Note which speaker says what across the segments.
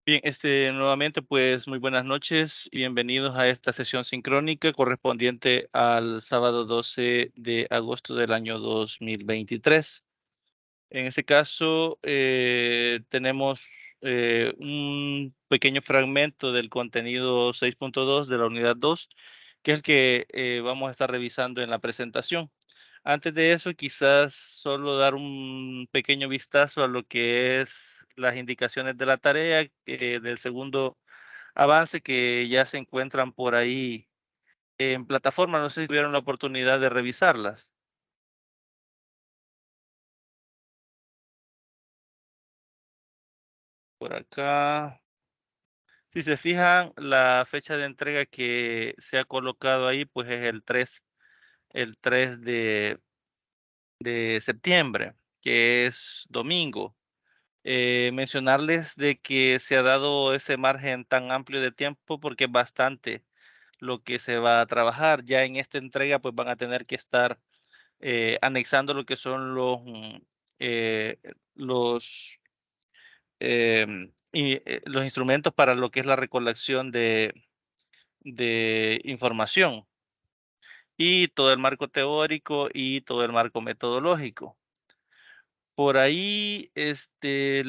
Speaker 1: Bien, nuevamente, pues muy buenas noches y bienvenidos a esta sesión sincrónica correspondiente al sábado 12 de agosto del año 2023. En este caso, tenemos un pequeño fragmento del contenido 6.2 de la unidad 2, que es el que vamos a estar revisando en la presentación. Antes de eso, quizás solo dar un pequeño vistazo a lo que es las indicaciones de la tarea del segundo avance que ya se encuentran por ahí en plataforma. No sé si tuvieron la oportunidad de revisarlas. Por acá. Si se fijan, la fecha de entrega que se ha colocado ahí, pues es el 3 de septiembre, que es domingo. Mencionarles de que se ha dado ese margen tan amplio de tiempo porque es bastante lo que se va a trabajar. Ya en esta entrega, pues van a tener que estar anexando lo que son eh, los, los instrumentos para lo que es la recolección de información y todo el marco teórico y todo el marco metodológico. Por ahí, les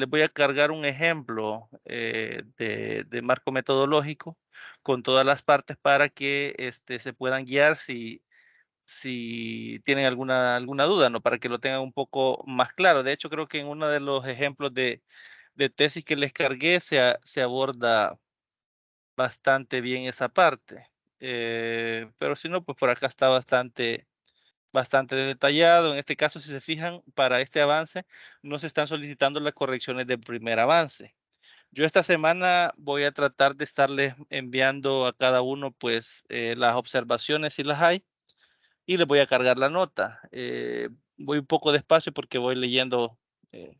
Speaker 1: voy a cargar un ejemplo de marco metodológico con todas las partes para que se puedan guiar si tienen alguna duda, ¿no? Para que lo tengan un poco más claro. De hecho, creo que en uno de los ejemplos de tesis que les cargué se aborda bastante bien esa parte. Pero si no, pues por acá está bastante detallado. En este caso, si se fijan, para este avance no se están solicitando las correcciones del primer avance. Yo esta semana voy a tratar de estarles enviando a cada uno, pues, las observaciones si las hay y les voy a cargar la nota. Voy un poco despacio porque voy leyendo eh,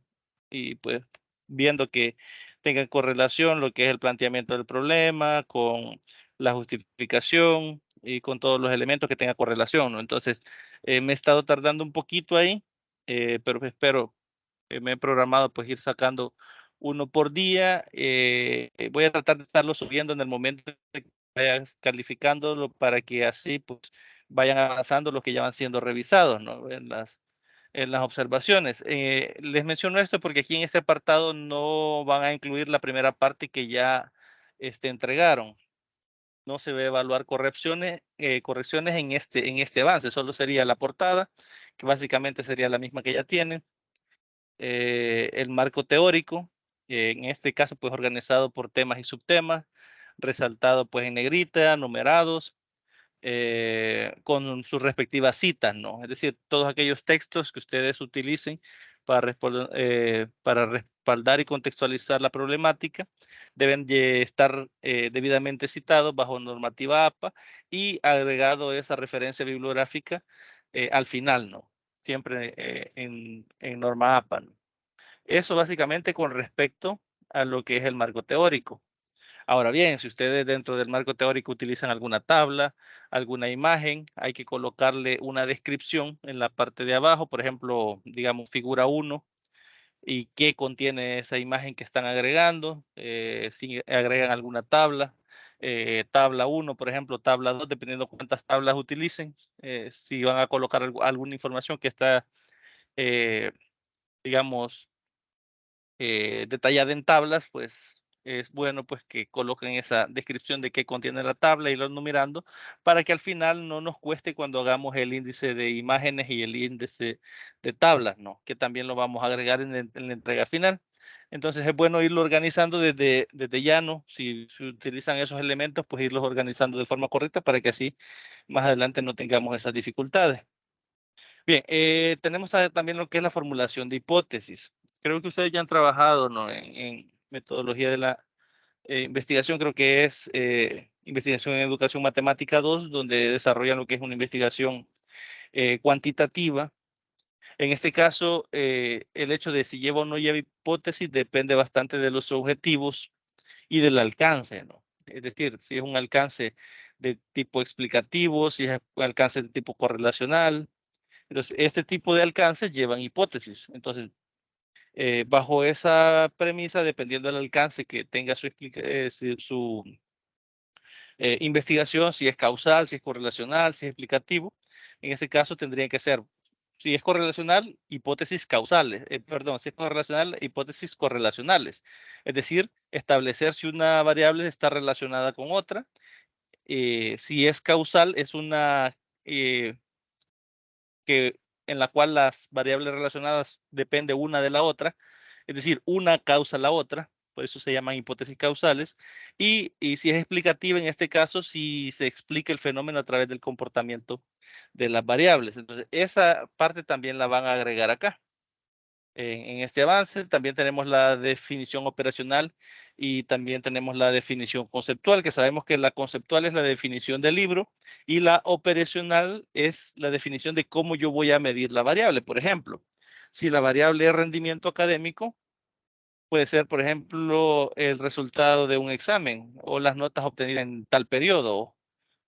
Speaker 1: y pues viendo que tenga correlación lo que es el planteamiento del problema con la justificación y con todos los elementos que tenga correlación, ¿no? Entonces, me he estado tardando un poquito ahí, pero espero, me he programado pues ir sacando uno por día. Voy a tratar de estarlo subiendo en el momento que vaya calificándolo para que así pues vayan avanzando los que ya van siendo revisados, ¿no? En las observaciones. Les menciono esto porque aquí en este apartado no van a incluir la primera parte que ya entregaron. No se va a evaluar correcciones en este avance, solo sería la portada, que básicamente sería la misma que ya tienen, el marco teórico, en este caso pues organizado por temas y subtemas, resaltado pues en negrita, numerados, con sus respectivas citas, ¿no? Es decir, todos aquellos textos que ustedes utilicen para respaldar y contextualizar la problemática deben de estar debidamente citados bajo normativa APA y agregado esa referencia bibliográfica al final, ¿no? Siempre en norma APA, ¿no? Eso básicamente con respecto a lo que es el marco teórico. Ahora bien, si ustedes dentro del marco teórico utilizan alguna tabla, alguna imagen, hay que colocarle una descripción en la parte de abajo, por ejemplo, digamos figura 1 y qué contiene esa imagen que están agregando, si agregan alguna tabla, tabla 1, por ejemplo, tabla 2, dependiendo cuántas tablas utilicen, si van a colocar alguna información que está, eh, digamos, detallada en tablas, pues es bueno pues que coloquen esa descripción de qué contiene la tabla y lo numerando para que al final no nos cueste cuando hagamos el índice de imágenes y el índice de tablas, ¿no? Que también lo vamos a agregar en la entrega final. Entonces es bueno irlo organizando desde ya, ¿no? Si utilizan esos elementos, pues irlos organizando de forma correcta para que así más adelante no tengamos esas dificultades. Bien, tenemos también lo que es la formulación de hipótesis. Creo que ustedes ya han trabajado, ¿no? En metodología de la investigación, creo que es investigación en educación matemática 2, donde desarrollan lo que es una investigación cuantitativa. En este caso, el hecho de si lleva o no lleva hipótesis depende bastante de los objetivos y del alcance, ¿no? Es decir, si es un alcance de tipo explicativo, si es un alcance de tipo correlacional. Entonces, este tipo de alcances llevan hipótesis. Entonces, Bajo esa premisa, dependiendo del alcance que tenga su investigación, si es causal, si es correlacional, si es explicativo, en ese caso tendrían que ser, si es correlacional, hipótesis causales, perdón, si es correlacional, hipótesis correlacionales. Es decir, establecer si una variable está relacionada con otra. Si es causal, es una eh, que, en la cual las variables relacionadas depende una de la otra, es decir, una causa la otra, por eso se llaman hipótesis causales, y si es explicativa, en este caso, si se explica el fenómeno a través del comportamiento de las variables. Entonces, esa parte también la van a agregar acá. En este avance también tenemos la definición operacional y también tenemos la definición conceptual, que sabemos que la conceptual es la definición del libro y la operacional es la definición de cómo yo voy a medir la variable. Por ejemplo, si la variable es rendimiento académico, puede ser, por ejemplo, el resultado de un examen o las notas obtenidas en tal periodo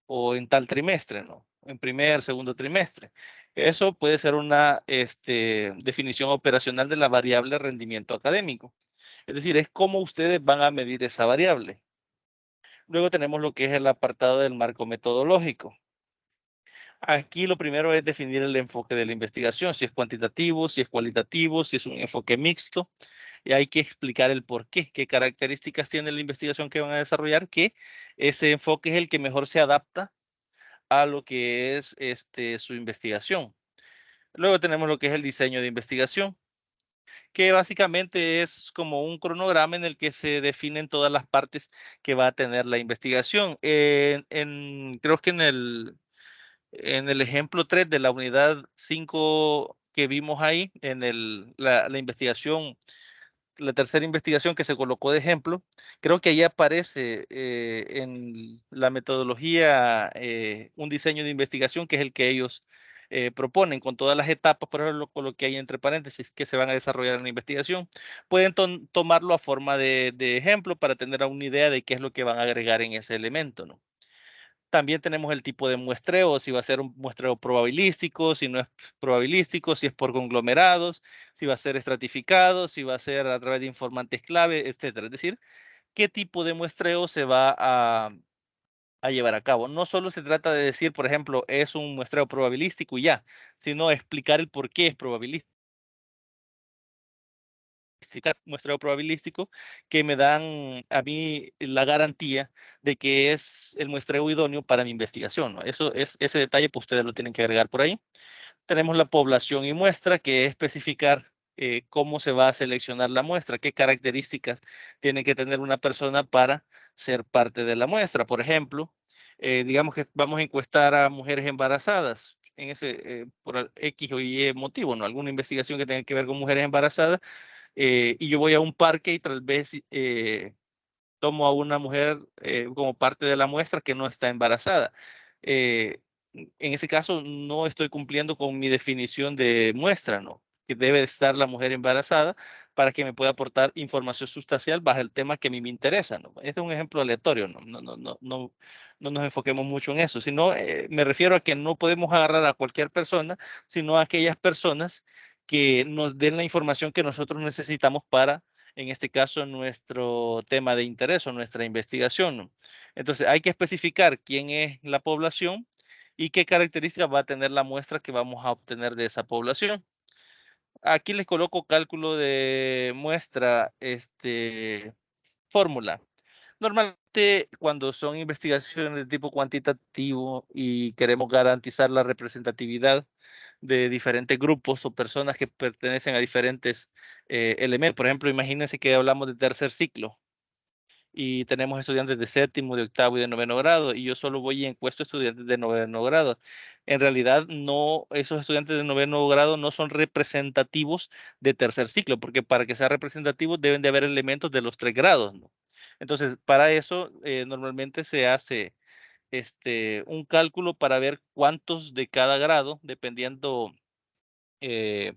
Speaker 1: o en tal trimestre, ¿no? En primer, segundo trimestre. Eso puede ser una definición operacional de la variable rendimiento académico. Es decir, es cómo ustedes van a medir esa variable. Luego tenemos lo que es el apartado del marco metodológico. Aquí lo primero es definir el enfoque de la investigación, si es cuantitativo, si es cualitativo, si es un enfoque mixto, y hay que explicar el por qué características tiene la investigación que van a desarrollar, que ese enfoque es el que mejor se adapta a lo que es su investigación. Luego tenemos lo que es el diseño de investigación, que básicamente es como un cronograma en el que se definen todas las partes que va a tener la investigación. Creo que en el ejemplo 3 de la unidad 5 que vimos ahí, en la investigación, la tercera investigación que se colocó de ejemplo, creo que ahí aparece en la metodología un diseño de investigación que es el que ellos proponen con todas las etapas, por ejemplo, con lo que hay entre paréntesis que se van a desarrollar en la investigación. Pueden tomarlo a forma de ejemplo para tener una idea de qué es lo que van a agregar en ese elemento, ¿no? También tenemos el tipo de muestreo, si va a ser un muestreo probabilístico, si no es probabilístico, si es por conglomerados, si va a ser estratificado, si va a ser a través de informantes clave, etcétera. Es decir, qué tipo de muestreo se va a llevar a cabo. No solo se trata de decir, por ejemplo, es un muestreo probabilístico y ya, sino explicar el por qué es probabilístico, muestreo probabilístico, que me dan a mí la garantía de que es el muestreo idóneo para mi investigación, ¿no? Ese detalle, pues ustedes lo tienen que agregar por ahí. Tenemos la población y muestra, que es especificar cómo se va a seleccionar la muestra, qué características tiene que tener una persona para ser parte de la muestra. Por ejemplo, digamos que vamos a encuestar a mujeres embarazadas por X o Y motivo, ¿no? Alguna investigación que tenga que ver con mujeres embarazadas, y yo voy a un parque y tal vez tomo a una mujer como parte de la muestra que no está embarazada. Eh, en ese caso, no estoy cumpliendo con mi definición de muestra, ¿no? Que debe estar la mujer embarazada para que me pueda aportar información sustancial bajo el tema que a mí me interesa, ¿no? Este es un ejemplo aleatorio, ¿no? No nos enfoquemos mucho en eso, sino me refiero a que no podemos agarrar a cualquier persona, sino a aquellas personas que nos den la información que nosotros necesitamos para, en este caso, nuestro tema de interés o nuestra investigación, ¿no? Entonces, hay que especificar quién es la población y qué características va a tener la muestra que vamos a obtener de esa población. Aquí les coloco cálculo de muestra, fórmula. Normalmente, cuando son investigaciones de tipo cuantitativo y queremos garantizar la representatividad de diferentes grupos o personas que pertenecen a diferentes elementos, por ejemplo, imagínense que hablamos de tercer ciclo y tenemos estudiantes de séptimo, de octavo y de noveno grado, y yo solo voy y encuesto estudiantes de noveno grado. En realidad, no, esos estudiantes de noveno grado no son representativos de tercer ciclo, porque para que sea representativos deben de haber elementos de los tres grados, ¿no? Entonces, para eso normalmente se hace un cálculo para ver cuántos de cada grado, dependiendo eh,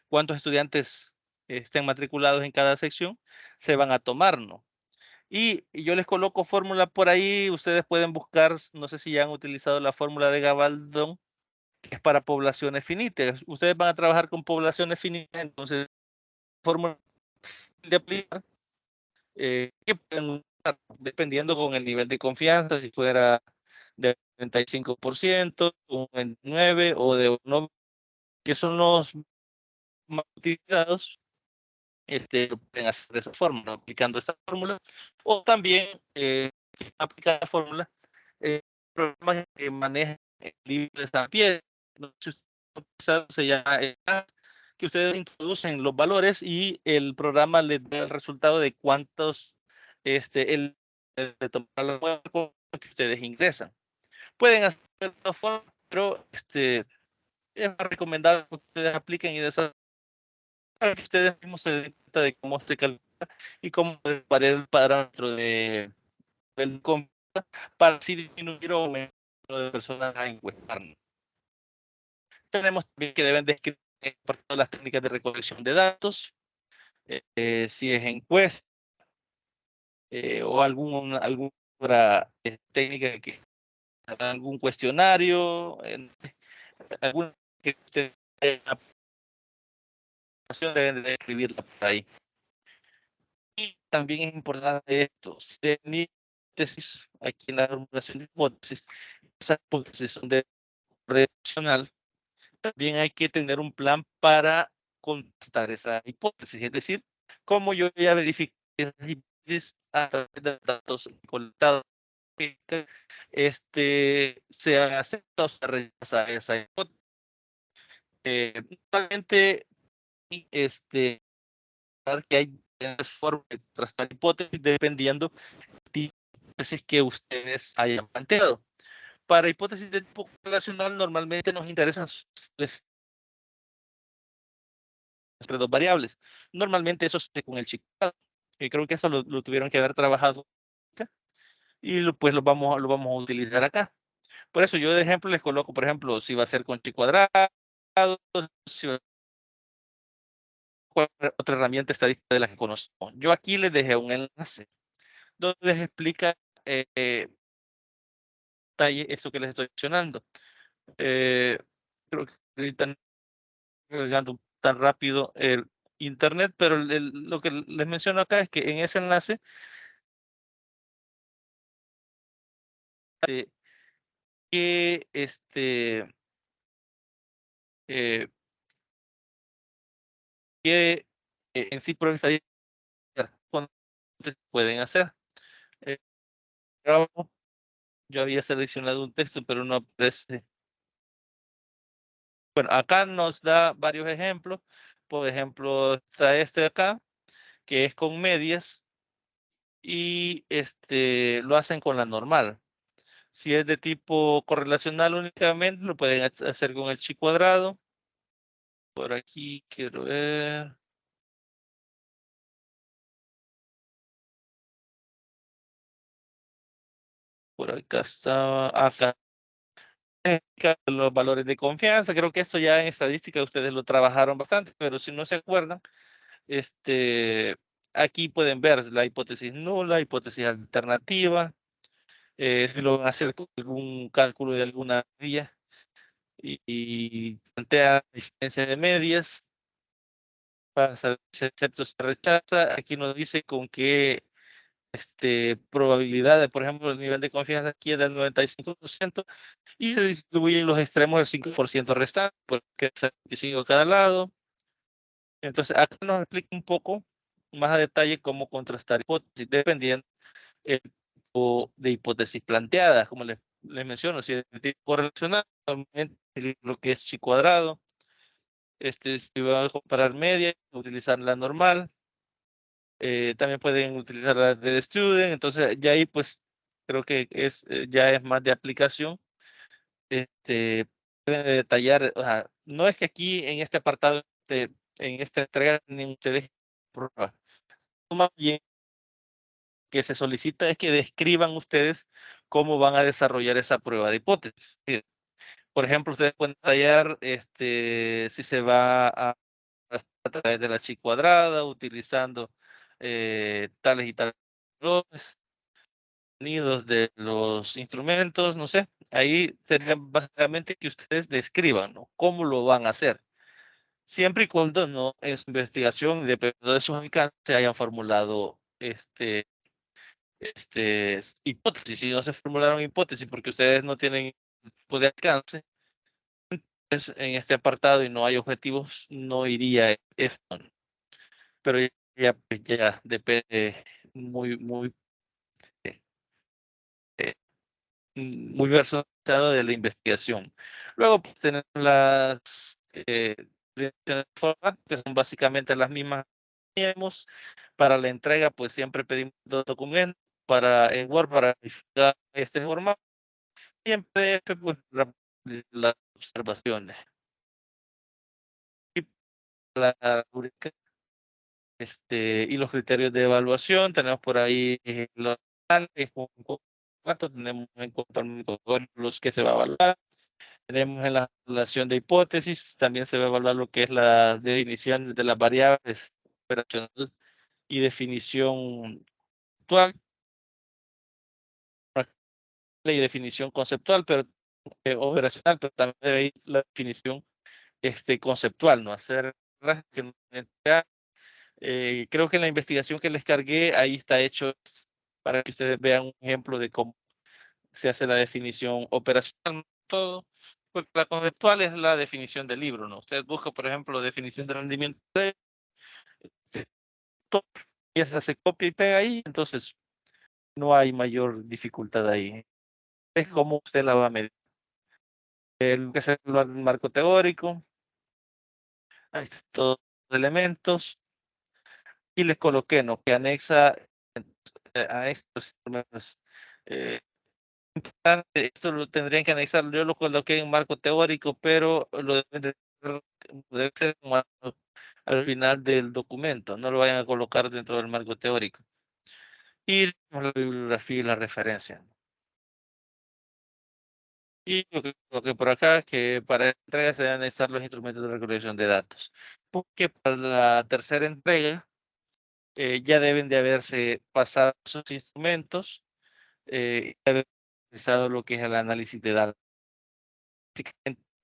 Speaker 1: cuántos estudiantes estén matriculados en cada sección, se van a tomar, ¿no? Y yo les coloco fórmula por ahí, ustedes pueden buscar, no sé si ya han utilizado la fórmula de Gabaldón, que es para poblaciones finitas. Ustedes van a trabajar con poblaciones finitas, entonces fórmula de aplicar, que pueden usar, dependiendo con el nivel de confianza, si fuera de 35%, un 29% o de 1, que son los más utilizados. Lo pueden hacer de esa forma, ¿no? Aplicando esta fórmula, o también aplicar la fórmula programas que manejan libres a pie. No sé si ustedes se llama que ustedes introducen los valores y el programa les da el resultado de cuántos de tomar la muestra que ustedes ingresan. Pueden hacerlo de otra forma, pero es más recomendable que ustedes apliquen y desarrollen para que ustedes mismos se den cuenta de cómo se calcula y cómo variar el parámetro del confianza para así disminuir o aumentar el número de personas a encuestar. Tenemos también que deben describir las técnicas de recolección de datos, si es encuesta o alguna otra técnica, algún cuestionario, alguna que ustedes deben de escribirla por ahí. Y también es importante esto, si tienen hipótesis, aquí en la formulación de hipótesis, esas hipótesis son de relacional, también hay que tener un plan para contestar esa hipótesis, es decir, cómo yo voy a verificar esas hipótesis a través de datos colectados, se acepta o se rechaza esa hipótesis. Normalmente, que hay formas de trazar hipótesis dependiendo de hipótesis que ustedes hayan planteado. Para hipótesis de tipo relacional, normalmente nos interesan las dos variables. Normalmente eso se con el chicuadrado. Y creo que eso lo tuvieron que haber trabajado acá, y pues lo vamos a utilizar acá. Por eso yo de ejemplo les coloco, por ejemplo, si va a ser con chicuadrado, si va a otra herramienta estadística de la que conocemos. Yo aquí les dejé un enlace donde les explica detalle esto que les estoy mencionando. Creo que ahorita no estoy cargando tan rápido el internet, pero lo que les menciono acá es que en ese enlace que eh, que en sí pruebas estadísticas pueden hacer. Yo había seleccionado un texto, pero no aparece. Bueno, acá nos da varios ejemplos. Por ejemplo, está este acá, que es con medias, y lo hacen con la normal. Si es de tipo correlacional únicamente, lo pueden hacer con el chi cuadrado. Por aquí quiero ver. Por acá estaba. Acá los valores de confianza. Creo que esto ya en estadística ustedes lo trabajaron bastante, pero si no se acuerdan, aquí pueden ver la hipótesis nula, hipótesis alternativa, si lo van a hacer con algún cálculo de alguna medida y plantea diferencia de medias para saber si acepta o se rechaza. Aquí nos dice con qué probabilidad, por ejemplo, el nivel de confianza aquí es del 95% y se distribuyen los extremos del 5% restante, porque es 25 cada lado. Entonces, acá nos explica un poco más a detalle cómo contrastar hipótesis, dependiendo el tipo de hipótesis planteada, como les menciono, si es de tipo correlacional, normalmente lo que es chi cuadrado, si va a comparar media, utilizar la normal, también pueden utilizar la de student, entonces ya ahí pues creo que ya es más de aplicación, pueden detallar, o sea, no es que aquí en este apartado, en esta entrega, ni ustedes prueba, más bien que se solicita es que describan ustedes cómo van a desarrollar esa prueba de hipótesis. Por ejemplo, ustedes pueden detallar si se va a través de la chi cuadrada, utilizando tales y tales sonidos de los instrumentos, no sé. Ahí sería básicamente que ustedes describan, ¿no? Cómo lo van a hacer. siempre y cuando no en su investigación, dependiendo de sus alcances, se hayan formulado hipótesis. Si no se formularon hipótesis porque ustedes no tienen tipo de alcance, pues en este apartado y no hay objetivos, no iría esto, ¿no? Pero ya depende muy, eh, eh, muy versado de la investigación. Luego pues, tenemos las direcciones de forma, que son básicamente las mismas que teníamos. Para la entrega, pues siempre pedimos dos documentos en Word para verificar este formato. Y en PDF, pues las observaciones. Y la rubrica, y los criterios de evaluación, tenemos por ahí los cuánto tenemos en cuanto a los que se va a evaluar. Tenemos en la evaluación de hipótesis, también se va a evaluar lo que es la definición de las variables operacionales y definición actual y definición conceptual, pero operacional, pero también debe ir la definición conceptual, no hacer que no creo que en la investigación que les cargué, ahí está hecho para que ustedes vean un ejemplo de cómo se hace la definición operacional, todo, porque la conceptual es la definición del libro, ¿no? Usted busca, por ejemplo, definición de rendimiento de top, y esa se copia y pega ahí, entonces no hay mayor dificultad ahí. Es como usted la va a medir. El que es el marco teórico, ahí están todos los elementos, y les coloqué, ¿no? Que anexa a estos esto lo tendrían que anexar. Yo lo coloqué en marco teórico, pero debe ser al final del documento. No lo vayan a colocar dentro del marco teórico. Y la bibliografía y la referencia. Y lo que por acá, que para entrega se deben anexar los instrumentos de recolección de datos. Porque para la tercera entrega ya deben de haberse pasado esos instrumentos y haber realizado lo que es el análisis de datos.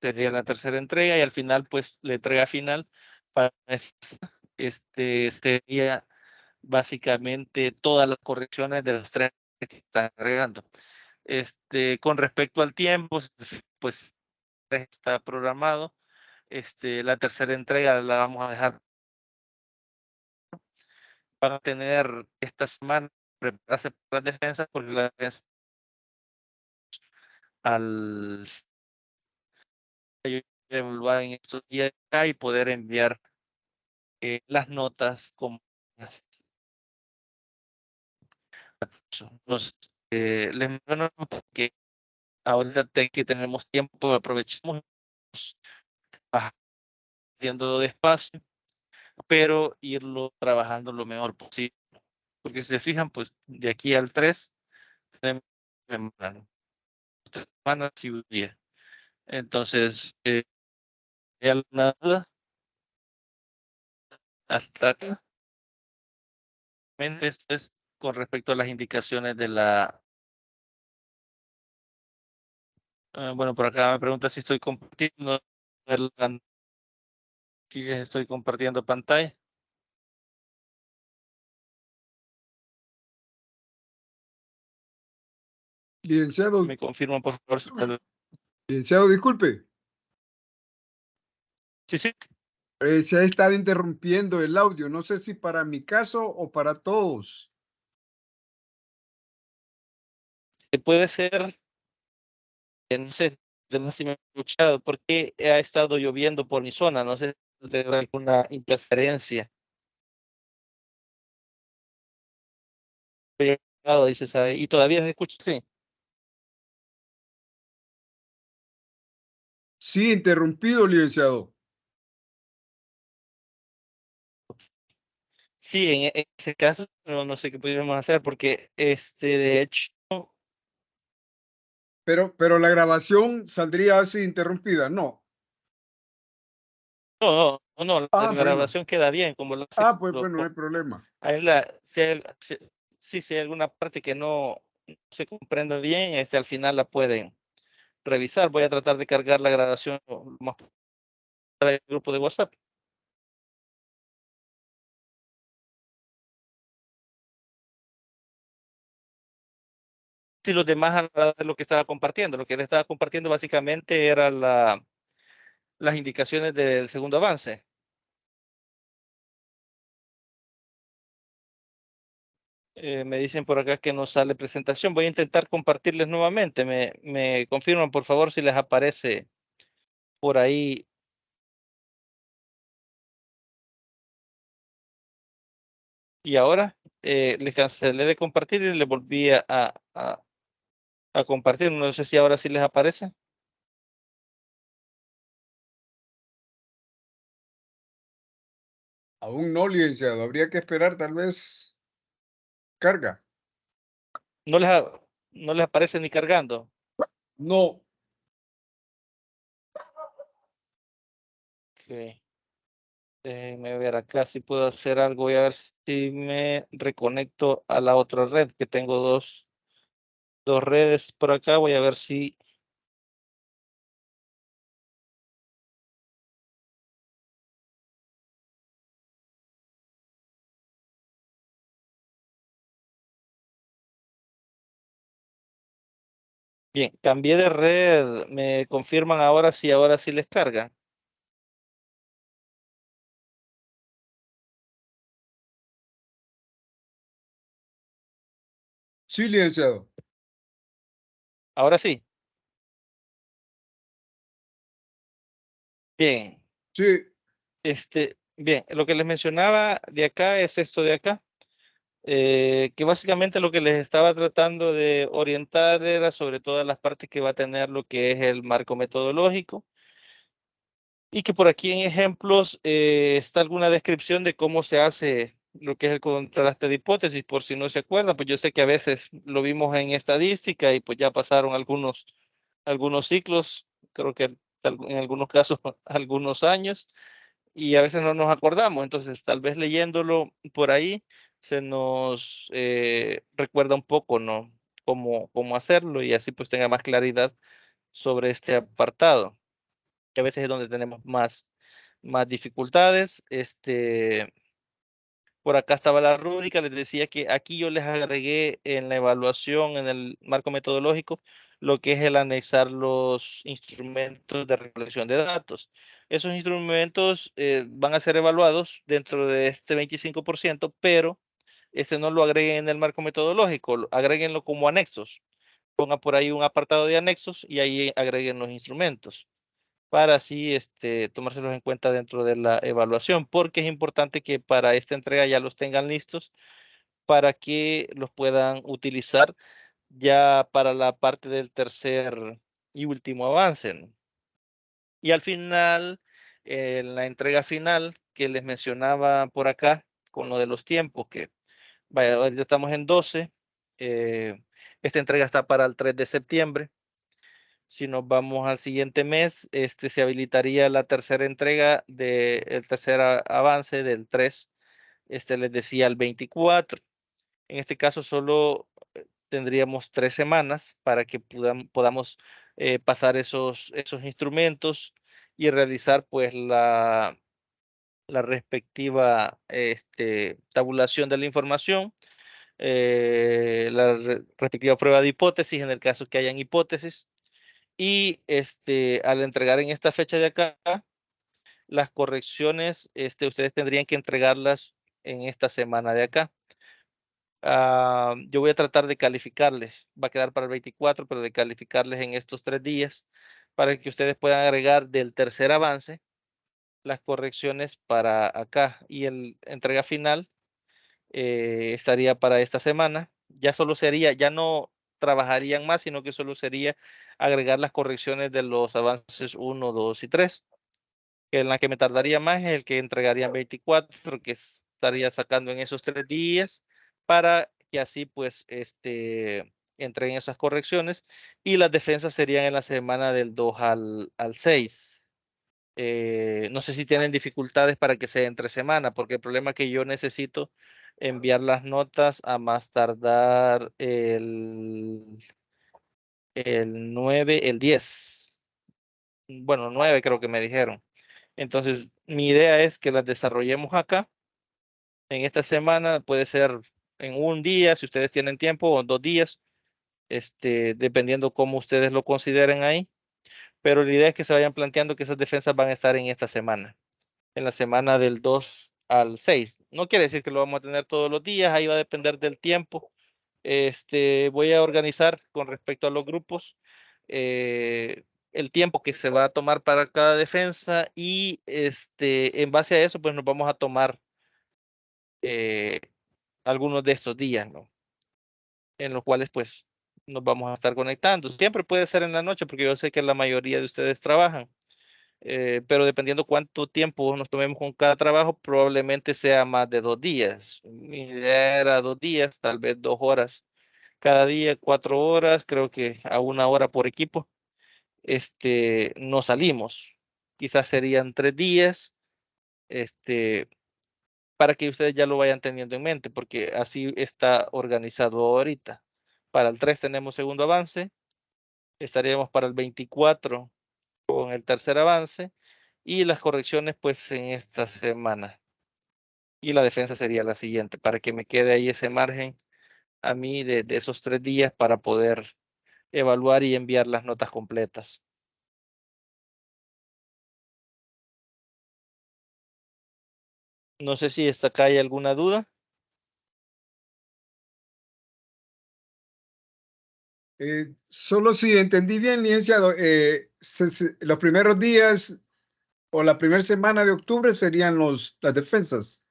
Speaker 1: Sería la tercera entrega y al final, pues, la entrega final para sería básicamente todas las correcciones de los tres que se están agregando. Con respecto al tiempo, pues está programado. La tercera entrega la vamos a dejar para tener esta semana prepararse para las defensas, porque la defensa al evaluar en estos días y poder enviar las notas como nos les menciono que ahorita que tenemos tiempo, aprovechemos haciendo despacio, pero irlo trabajando lo mejor posible. Porque si se fijan, pues de aquí al 3 tenemos semanas y un día. Entonces, ¿hay alguna duda hasta acá? Esto es con respecto a las indicaciones de la... bueno, por acá me pregunta si estoy compartiendo, si les estoy compartiendo pantalla.
Speaker 2: Licenciado,
Speaker 1: Me confirman, por favor.
Speaker 2: licenciado, disculpe.
Speaker 1: Sí, sí.
Speaker 2: Se ha estado interrumpiendo el audio. No sé si para mi caso o para todos.
Speaker 1: Puede ser, no sé, no sé si me han escuchado, porque ha estado lloviendo por mi zona, no sé si tendrá alguna interferencia. Dice, ¿sabe? Y todavía se escucha, sí.
Speaker 2: Sí, interrumpido, licenciado.
Speaker 1: Sí, en ese caso, no sé qué podríamos hacer, porque de hecho,
Speaker 2: Pero la grabación saldría así interrumpida. No.
Speaker 1: no, la
Speaker 2: Bueno.
Speaker 1: grabación queda bien, como la
Speaker 2: Pues bueno, no hay problema.
Speaker 1: ahí si hay alguna parte que no se comprende bien, al final la pueden revisar. Voy a tratar de cargar la grabación lo más para el grupo de WhatsApp. si los demás han hablado de lo que estaba compartiendo. Lo que él estaba compartiendo básicamente era las indicaciones del segundo avance. Me dicen por acá que no sale presentación. Voy a intentar compartirles nuevamente. Me confirman, por favor, si les aparece por ahí. Y ahora les cancelé de compartir y les volví a compartir. No sé si ahora sí les aparece.
Speaker 2: Aún no, licenciado. Habría que esperar, tal vez carga.
Speaker 1: No les, no les aparece ni cargando.
Speaker 2: No.
Speaker 1: Ok. Déjenme ver acá si puedo hacer algo. Voy a ver si me reconecto a la otra red, que tengo dos redes por acá. Voy a ver si... Bien, cambié de red. Me confirman ahora sí les carga.
Speaker 2: Sí, licenciado.
Speaker 1: Ahora sí. Bien.
Speaker 2: Sí.
Speaker 1: Bien, lo que les mencionaba de acá es esto de acá. Que básicamente lo que les estaba tratando de orientar era sobre todas las partes que va a tener lo que es el marco metodológico y que por aquí en ejemplos está alguna descripción de cómo se hace lo que es el contraste de hipótesis, por si no se acuerdan, pues yo sé que a veces lo vimos en estadística y pues ya pasaron algunos ciclos, creo que en algunos casos algunos años y a veces no nos acordamos, entonces tal vez leyéndolo por ahí se nos recuerda un poco, ¿no? Cómo hacerlo y así pues tenga más claridad sobre este apartado, que a veces es donde tenemos más dificultades. Por acá estaba la rúbrica, les decía que aquí yo les agregué en la evaluación, en el marco metodológico, lo que es el anexar los instrumentos de recolección de datos. Esos instrumentos van a ser evaluados dentro de este 25%, pero ese no lo agreguen en el marco metodológico, agréguenlo como anexos. Pongan por ahí un apartado de anexos y ahí agreguen los instrumentos para así tomárselos en cuenta dentro de la evaluación, porque es importante que para esta entrega ya los tengan listos para que los puedan utilizar ya para la parte del tercer y último avance, ¿no? Y al final, en la entrega final que les mencionaba por acá, con lo de los tiempos, que vaya, ahorita estamos en 12, esta entrega está para el 3 de septiembre. Si nos vamos al siguiente mes, se habilitaría la tercera entrega del tercer avance del 3, les decía el 24. En este caso solo tendríamos 3 semanas para que podamos pasar esos instrumentos y realizar pues la respectiva tabulación de la información, la respectiva prueba de hipótesis en el caso que hayan hipótesis. Y al entregar en esta fecha de acá, las correcciones, ustedes tendrían que entregarlas en esta semana de acá. Yo voy a tratar de calificarles, va a quedar para el 24, pero de calificarles en estos 3 días para que ustedes puedan agregar del tercer avance las correcciones para acá y el entrega final estaría para esta semana. Ya solo sería, ya no trabajarían más, sino que solo sería agregar las correcciones de los avances 1, 2 y 3. Que en la que me tardaría más es el que entregarían 24, que estaría sacando en esos 3 días para que así pues entreguen esas correcciones y las defensas serían en la semana del 2 al 6. No sé si tienen dificultades para que sea entre semana, porque el problema es que yo necesito enviar las notas a más tardar el 9, el 10. Bueno, 9 creo que me dijeron. Entonces, mi idea es que las desarrollemos acá en esta semana, puede ser en un día, si ustedes tienen tiempo, o en 2 días, dependiendo cómo ustedes lo consideren ahí. Pero la idea es que se vayan planteando que esas defensas van a estar en esta semana, en la semana del 2 al 6. No quiere decir que lo vamos a tener todos los días, ahí va a depender del tiempo. Voy a organizar con respecto a los grupos el tiempo que se va a tomar para cada defensa y en base a eso, pues nos vamos a tomar eh, algunos de estos días, ¿no? En los cuales pues nos vamos a estar conectando. Siempre puede ser en la noche porque yo sé que la mayoría de ustedes trabajan, pero dependiendo cuánto tiempo nos tomemos con cada trabajo, probablemente sea más de 2 días. Mi idea era 2 días, tal vez 2 horas cada día, 4 horas, creo que a 1 hora por equipo. No salimos. Quizás serían 3 días, para que ustedes ya lo vayan teniendo en mente, porque así está organizado ahorita. Para el 3 tenemos segundo avance, estaríamos para el 24 con el tercer avance y las correcciones pues en esta semana. Y la defensa sería la siguiente, para que me quede ahí ese margen a mí de esos 3 días para poder evaluar y enviar las notas completas. No sé si hasta acá hay alguna duda.
Speaker 2: Solo si entendí bien, licenciado, los primeros días o la primera semana de octubre serían las defensas.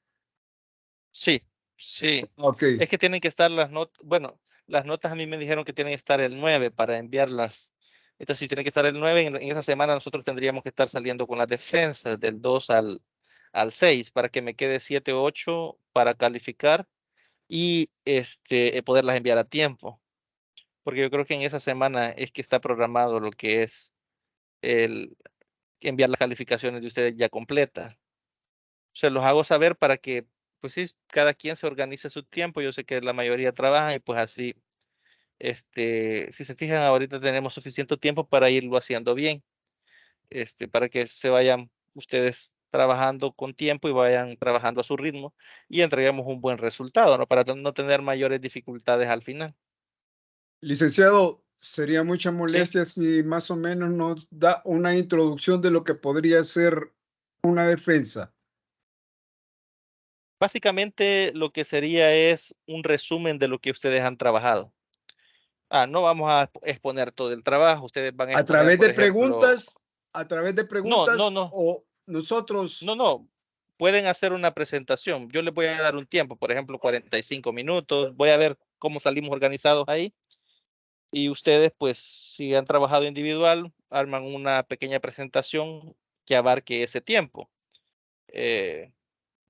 Speaker 1: Sí, sí.
Speaker 2: Ok,
Speaker 1: Es que tienen que estar las notas, bueno, las notas a mí me dijeron que tienen que estar el 9 para enviarlas. Entonces, si tienen que estar el 9, en esa semana nosotros tendríamos que estar saliendo con las defensas del 2 al 6 para que me quede 7 o 8 para calificar y poderlas enviar a tiempo. Porque yo creo que en esa semana es que está programado lo que es el enviar las calificaciones de ustedes ya completas. Se los hago saber para que, pues sí, cada quien se organice su tiempo. Yo sé que la mayoría trabaja y pues así, si se fijan, ahorita tenemos suficiente tiempo para irlo haciendo bien, para que se vayan ustedes trabajando con tiempo y vayan trabajando a su ritmo y entreguemos un buen resultado, ¿no? Para no tener mayores dificultades al final.
Speaker 2: licenciado, sería mucha
Speaker 1: Sí,
Speaker 2: molestia si más o menos nos da una introducción de lo que podría ser una defensa.
Speaker 1: básicamente lo que sería es un resumen de lo que ustedes han trabajado. No vamos a exponer todo el trabajo, ustedes van a
Speaker 2: A
Speaker 1: exponer,
Speaker 2: través
Speaker 1: por
Speaker 2: de
Speaker 1: ejemplo,
Speaker 2: preguntas, a través de
Speaker 1: no, no,
Speaker 2: preguntas
Speaker 1: no,
Speaker 2: o nosotros,
Speaker 1: no, pueden hacer una presentación. Yo les voy a dar un tiempo, por ejemplo, 45 minutos. Voy a ver cómo salimos organizados ahí. Y ustedes, pues, si han trabajado individual, arman una pequeña presentación que abarque ese tiempo, eh,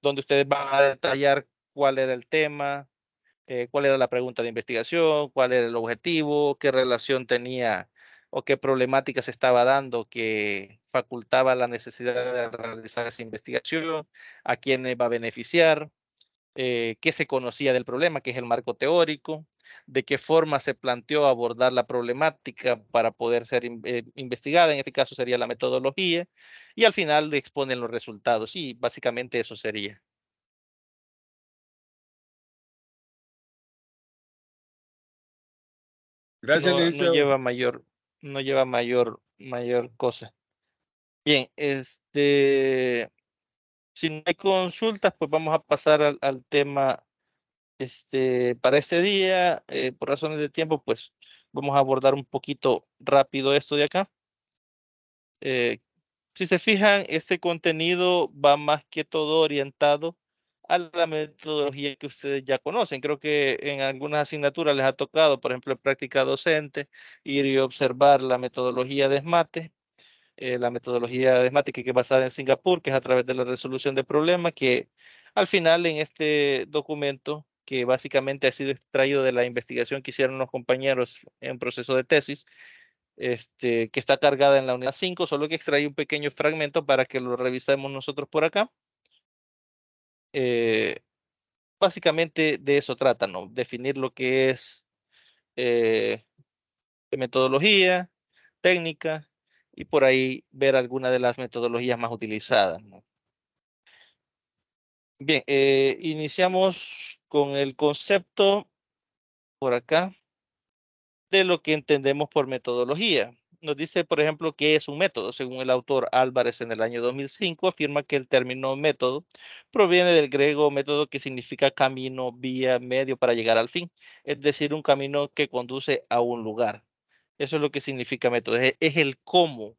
Speaker 1: donde ustedes van a detallar cuál era el tema, cuál era la pregunta de investigación, cuál era el objetivo, qué relación tenía o qué problemática se estaba dando que facultaba la necesidad de realizar esa investigación, a quiénes va a beneficiar, qué se conocía del problema, que es el marco teórico, de qué forma se planteó abordar la problemática para poder ser investigada, en este caso sería la metodología, y al final le exponen los resultados. Y básicamente eso sería.
Speaker 2: gracias,
Speaker 1: No
Speaker 2: licenciado.
Speaker 1: lleva mayor, no lleva mayor cosa. Bien, si no hay consultas, pues vamos a pasar al tema, para este día. Por razones de tiempo, pues vamos a abordar un poquito rápido esto de acá. Eh, si se fijan, este contenido va más que todo orientado a la metodología que ustedes ya conocen. Creo que en algunas asignaturas les ha tocado, por ejemplo, en práctica docente, ir y observar la metodología de SMATE, la metodología de SMATE que es basada en Singapur, que es a través de la resolución de problemas, que al final en este documento, que básicamente ha sido extraído de la investigación que hicieron los compañeros en proceso de tesis, que está cargada en la unidad 5, solo que extraí un pequeño fragmento para que lo revisemos nosotros por acá. Eh, Básicamente de eso trata, ¿no? Definir lo que es eh, metodología, técnica y por ahí ver alguna de las metodologías más utilizadas, ¿no? Bien, iniciamos con el concepto por acá. de lo que entendemos por metodología. Nos dice, por ejemplo, qué es un método. Según el autor Álvarez en el año 2005, afirma que el término método proviene del griego método, que significa camino, vía, medio para llegar al fin, es decir, un camino que conduce a un lugar. Eso es lo que significa método, es el cómo.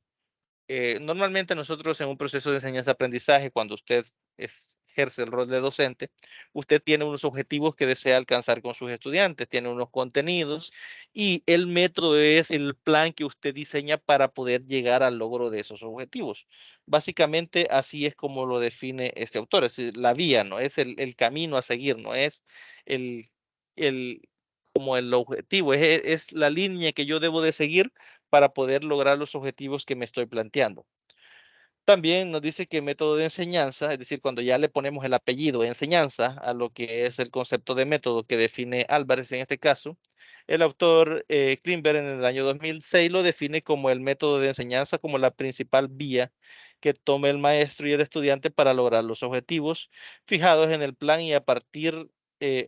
Speaker 1: Normalmente nosotros en un proceso de enseñanza-aprendizaje, cuando usted ejerce el rol de docente, usted tiene unos objetivos que desea alcanzar con sus estudiantes, tiene unos contenidos y el método es el plan que usted diseña para poder llegar al logro de esos objetivos. Básicamente así es como lo define este autor, es decir, la vía, no es el camino a seguir, no es el, el como el objetivo, es la línea que yo debo de seguir para poder lograr los objetivos que me estoy planteando. También nos dice que método de enseñanza, es decir, cuando ya le ponemos el apellido enseñanza a lo que es el concepto de método que define Álvarez en este caso, el autor Klimber en el año 2006 lo define como el método de enseñanza, como la principal vía que tome el maestro y el estudiante para lograr los objetivos fijados en el plan y a partir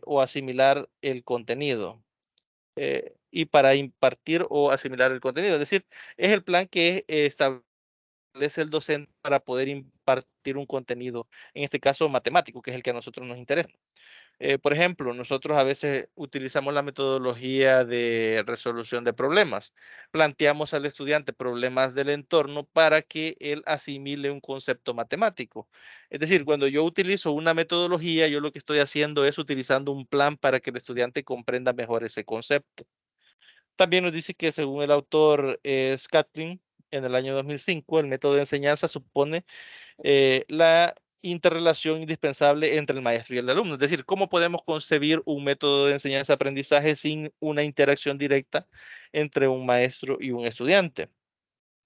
Speaker 1: o asimilar el contenido. Y para impartir o asimilar el contenido. Es decir, es el plan que establece el docente para poder impartir un contenido, en este caso matemático, que es el que a nosotros nos interesa. Por ejemplo, nosotros a veces utilizamos la metodología de resolución de problemas. Planteamos al estudiante problemas del entorno para que él asimile un concepto matemático. Es decir, cuando yo utilizo una metodología, yo lo que estoy haciendo es utilizando un plan para que el estudiante comprenda mejor ese concepto. También nos dice que según el autor Scatling, en el año 2005, el método de enseñanza supone la interrelación indispensable entre el maestro y el alumno. Es decir, ¿cómo podemos concebir un método de enseñanza-aprendizaje sin una interacción directa entre un maestro y un estudiante?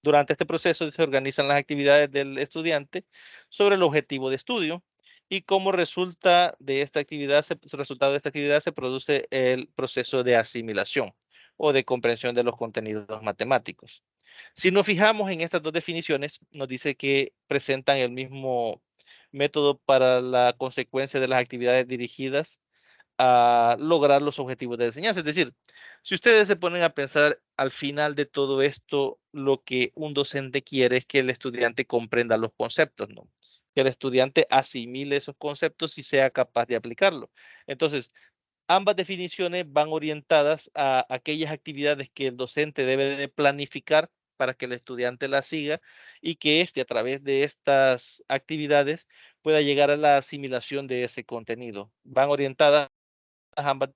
Speaker 1: Durante este proceso se organizan las actividades del estudiante sobre el objetivo de estudio y como resultado de esta actividad se produce el proceso de asimilación o de comprensión de los contenidos matemáticos. Si nos fijamos en estas dos definiciones, nos dice que presentan el mismo método para la consecuencia de las actividades dirigidas a lograr los objetivos de enseñanza. Es decir, si ustedes se ponen a pensar al final de todo esto, lo que un docente quiere es que el estudiante comprenda los conceptos, ¿no? Que el estudiante asimile esos conceptos y sea capaz de aplicarlo. Entonces, ambas definiciones van orientadas a aquellas actividades que el docente debe de planificar para que el estudiante las siga y que éste, a través de estas actividades, pueda llegar a la asimilación de ese contenido. Van orientadas ambas.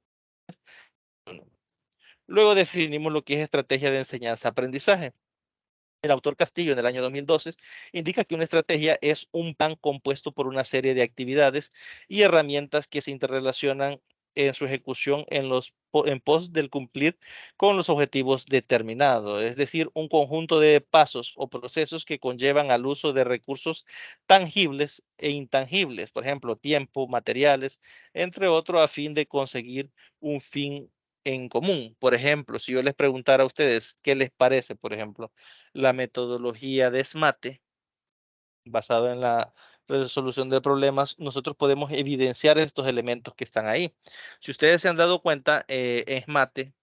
Speaker 1: Luego definimos lo que es estrategia de enseñanza-aprendizaje. El autor Castillo, en el año 2012, indica que una estrategia es un plan compuesto por una serie de actividades y herramientas que se interrelacionan en su ejecución en pos del cumplir con los objetivos determinados, es decir, un conjunto de pasos o procesos que conllevan al uso de recursos tangibles e intangibles, por ejemplo, tiempo, materiales, entre otros, a fin de conseguir un fin en común. Por ejemplo, si yo les preguntara a ustedes qué les parece, por ejemplo, la metodología de SMATE, basada en la resolución de problemas, nosotros podemos evidenciar estos elementos que están ahí. Si ustedes se han dado cuenta, SMATE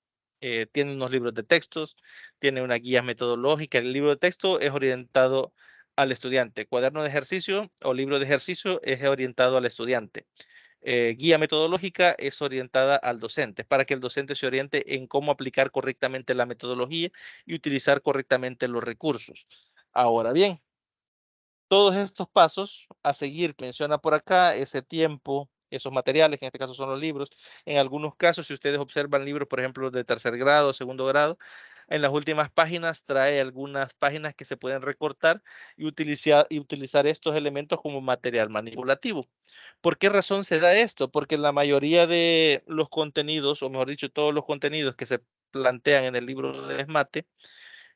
Speaker 1: tiene unos libros de textos, tiene una guía metodológica. El libro de texto es orientado al estudiante. Cuaderno de ejercicio o libro de ejercicio es orientado al estudiante. Guía metodológica es orientada al docente, para que el docente se oriente en cómo aplicar correctamente la metodología y utilizar correctamente los recursos. Ahora bien, todos estos pasos a seguir, menciona por acá, ese tiempo, esos materiales, que en este caso son los libros. En algunos casos, si ustedes observan libros, por ejemplo, de tercer grado, segundo grado, en las últimas páginas trae algunas páginas que se pueden recortar y utilizar estos elementos como material manipulativo. ¿Por qué razón se da esto? Porque la mayoría de los contenidos, o mejor dicho, todos los contenidos que se plantean en el libro de Esmate,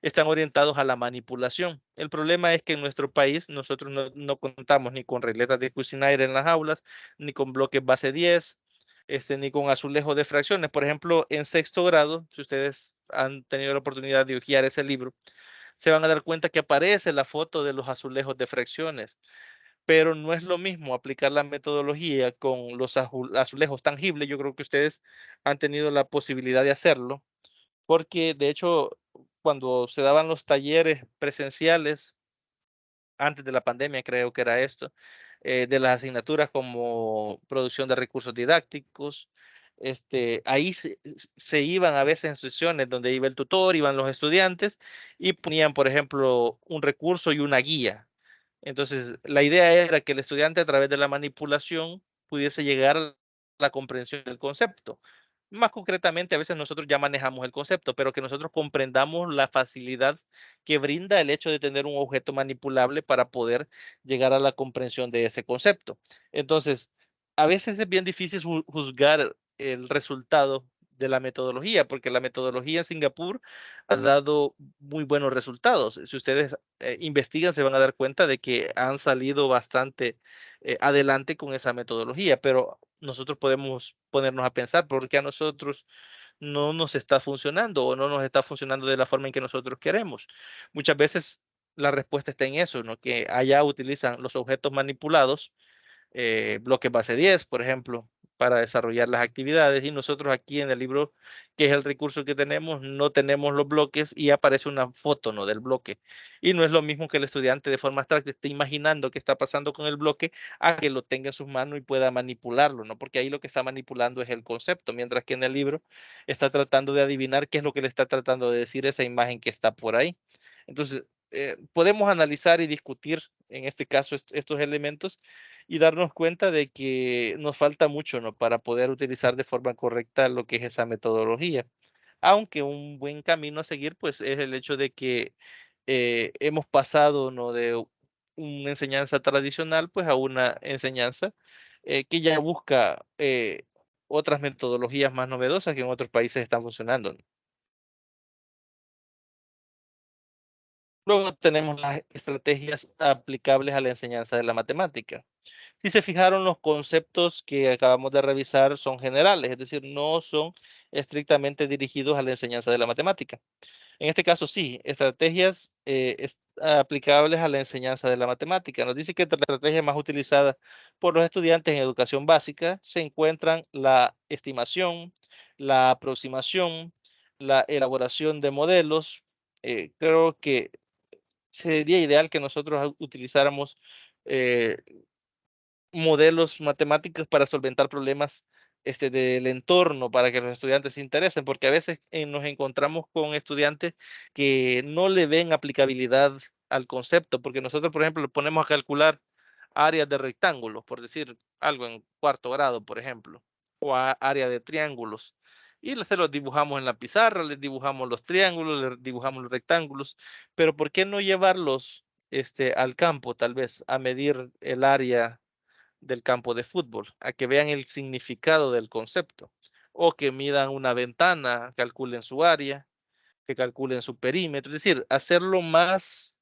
Speaker 1: están orientados a la manipulación. El problema es que en nuestro país nosotros no contamos ni con regletas de Cuisinart en las aulas, ni con bloques base 10, ni con azulejos de fracciones. Por ejemplo, en sexto grado, si ustedes han tenido la oportunidad de hojear ese libro, se van a dar cuenta que aparece la foto de los azulejos de fracciones, pero no es lo mismo aplicar la metodología con los azulejos tangibles. Yo creo que ustedes han tenido la posibilidad de hacerlo porque de hecho, cuando se daban los talleres presenciales, antes de la pandemia creo que era esto, de las asignaturas como producción de recursos didácticos, ahí se iban a veces en sesiones donde iba el tutor, iban los estudiantes y ponían, por ejemplo, un recurso y una guía. Entonces, la idea era que el estudiante a través de la manipulación pudiese llegar a la comprensión del concepto. Más concretamente, a veces nosotros ya manejamos el concepto, pero que nosotros comprendamos la facilidad que brinda el hecho de tener un objeto manipulable para poder llegar a la comprensión de ese concepto. Entonces, a veces es bien difícil juzgar el resultado de la metodología, porque la metodología en Singapur ha dado muy buenos resultados. Si ustedes investigan, se van a dar cuenta de que han salido bastante adelante con esa metodología, pero nosotros podemos ponernos a pensar por qué a nosotros no nos está funcionando o no nos está funcionando de la forma en que nosotros queremos. Muchas veces la respuesta está en eso, ¿no? Que allá utilizan los objetos manipulados, bloques base 10, por ejemplo, para desarrollar las actividades, y nosotros aquí en el libro, que es el recurso que tenemos, no tenemos los bloques y aparece una foto, ¿no?, del bloque. Y no es lo mismo que el estudiante de forma abstracta esté imaginando qué está pasando con el bloque a que lo tenga en sus manos y pueda manipularlo, ¿no? Porque ahí lo que está manipulando es el concepto, mientras que en el libro está tratando de adivinar qué es lo que le está tratando de decir esa imagen que está por ahí. Entonces, podemos analizar y discutir en este caso estos elementos y darnos cuenta de que nos falta mucho, ¿no?, para poder utilizar de forma correcta lo que es esa metodología. Aunque un buen camino a seguir, pues, es el hecho de que hemos pasado, ¿no?, de una enseñanza tradicional, pues, a una enseñanza que ya busca otras metodologías más novedosas que en otros países están funcionando, ¿no? Luego tenemos las estrategias aplicables a la enseñanza de la matemática. Si se fijaron, los conceptos que acabamos de revisar son generales, es decir, no son estrictamente dirigidos a la enseñanza de la matemática. En este caso, sí, estrategias aplicables a la enseñanza de la matemática. Nos dice que entre las estrategias más utilizadas por los estudiantes en educación básica se encuentran la estimación, la aproximación, la elaboración de modelos. Creo que sería ideal que nosotros utilizáramos eh, modelos matemáticos para solventar problemas del entorno, para que los estudiantes se interesen, porque a veces nos encontramos con estudiantes que no le ven aplicabilidad al concepto, porque nosotros, por ejemplo, le ponemos a calcular áreas de rectángulos, por decir algo en cuarto grado, por ejemplo, o área de triángulos. Y se los dibujamos en la pizarra, les dibujamos los triángulos, les dibujamos los rectángulos, pero ¿por qué no llevarlos al campo, tal vez, a medir el área del campo de fútbol, a que vean el significado del concepto, o que midan una ventana, calculen su área, que calculen su perímetro, es decir, hacerlo más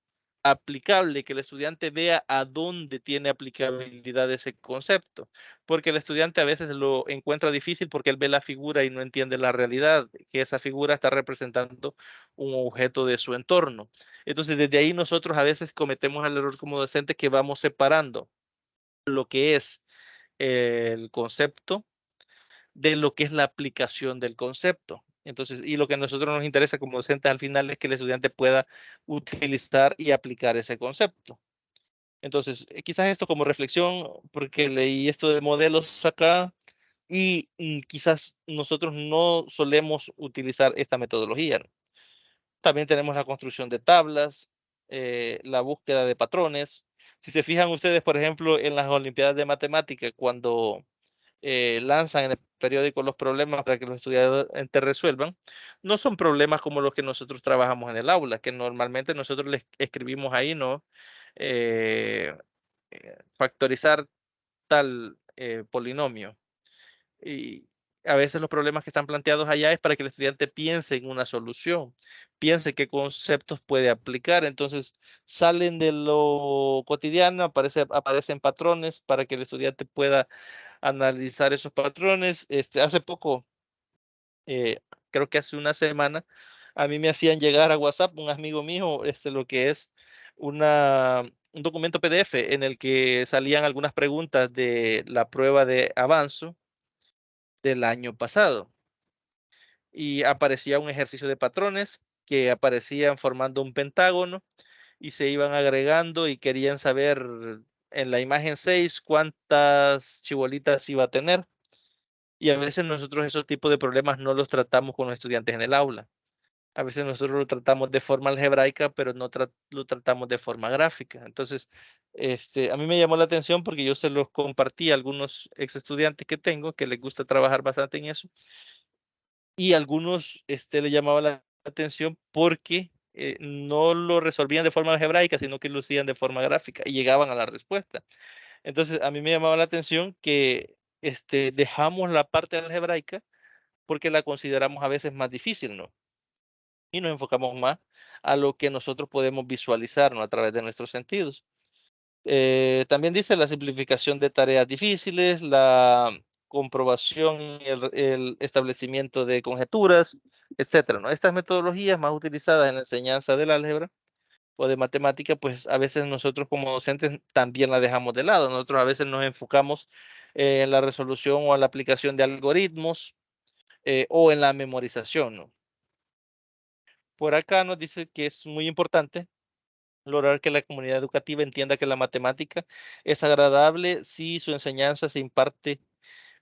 Speaker 1: aplicable, que el estudiante vea a dónde tiene aplicabilidad ese concepto, porque el estudiante a veces lo encuentra difícil porque él ve la figura y no entiende la realidad, que esa figura está representando un objeto de su entorno. Entonces, desde ahí nosotros a veces cometemos el error como docentes que vamos separando lo que es el concepto de lo que es la aplicación del concepto. Entonces, y lo que a nosotros nos interesa como docentes al final es que el estudiante pueda utilizar y aplicar ese concepto. Entonces, quizás esto como reflexión, porque leí esto de modelos acá y quizás nosotros no solemos utilizar esta metodología, ¿no? También tenemos la construcción de tablas, la búsqueda de patrones. Si se fijan ustedes, por ejemplo, en las Olimpiadas de Matemática, cuando lanzan en el periódico los problemas para que los estudiantes resuelvan, no son problemas como los que nosotros trabajamos en el aula, que normalmente nosotros les escribimos ahí, ¿no? Eh, Factorizar tal polinomio. Y a veces los problemas que están planteados allá es para que el estudiante piense en una solución, piense qué conceptos puede aplicar. Entonces salen de lo cotidiano, aparecen patrones para que el estudiante pueda analizar esos patrones. Hace poco, eh, creo que hace una semana, a mí me hacían llegar a WhatsApp un amigo mío, lo que es una, un documento PDF en el que salían algunas preguntas de la prueba de avanzo del año pasado. y aparecía un ejercicio de patrones que aparecían formando un pentágono y se iban agregando y querían saber en la imagen 6 cuántas chibolitas iba a tener. Y a veces nosotros esos tipos de problemas no los tratamos con los estudiantes en el aula. A veces nosotros lo tratamos de forma algebraica, pero no lo tratamos de forma gráfica. Entonces, a mí me llamó la atención porque yo se los compartí a algunos ex estudiantes que tengo que les gusta trabajar bastante en eso y algunos le llamaba la atención porque no lo resolvían de forma algebraica, sino que lo hacían de forma gráfica y llegaban a la respuesta. Entonces, a mí me llamaba la atención que dejamos la parte algebraica porque la consideramos a veces más difícil, ¿no? Y nos enfocamos más a lo que nosotros podemos visualizar, ¿no? A través de nuestros sentidos. También dice la simplificación de tareas difíciles, la comprobación y el establecimiento de conjeturas, etcétera, ¿no? Estas metodologías más utilizadas en la enseñanza del álgebra o de matemática, pues a veces nosotros como docentes también la dejamos de lado. Nosotros a veces nos enfocamos en la resolución o en la aplicación de algoritmos o en la memorización, ¿no? Por acá nos dice que es muy importante lograr que la comunidad educativa entienda que la matemática es agradable si su enseñanza se imparte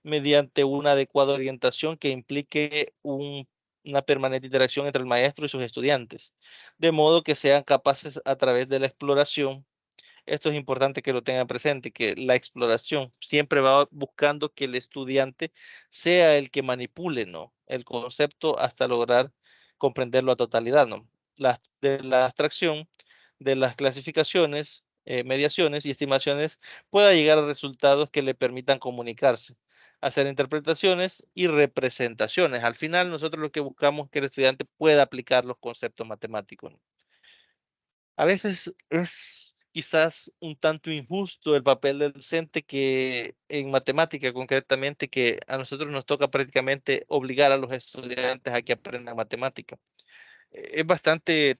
Speaker 1: mediante una adecuada orientación que implique una permanente interacción entre el maestro y sus estudiantes, de modo que sean capaces a través de la exploración. Esto es importante que lo tengan presente, que la exploración siempre va buscando que el estudiante sea el que manipule, ¿no? El concepto hasta lograr comprenderlo a totalidad, ¿no? De la abstracción, de las clasificaciones, mediaciones y estimaciones pueda llegar a resultados que le permitan comunicarse, hacer interpretaciones y representaciones. Al final, nosotros lo que buscamos es que el estudiante pueda aplicar los conceptos matemáticos, ¿no? A veces es quizás un tanto injusto el papel del docente que en matemática concretamente, que a nosotros nos toca prácticamente obligar a los estudiantes a que aprendan matemática. Es bastante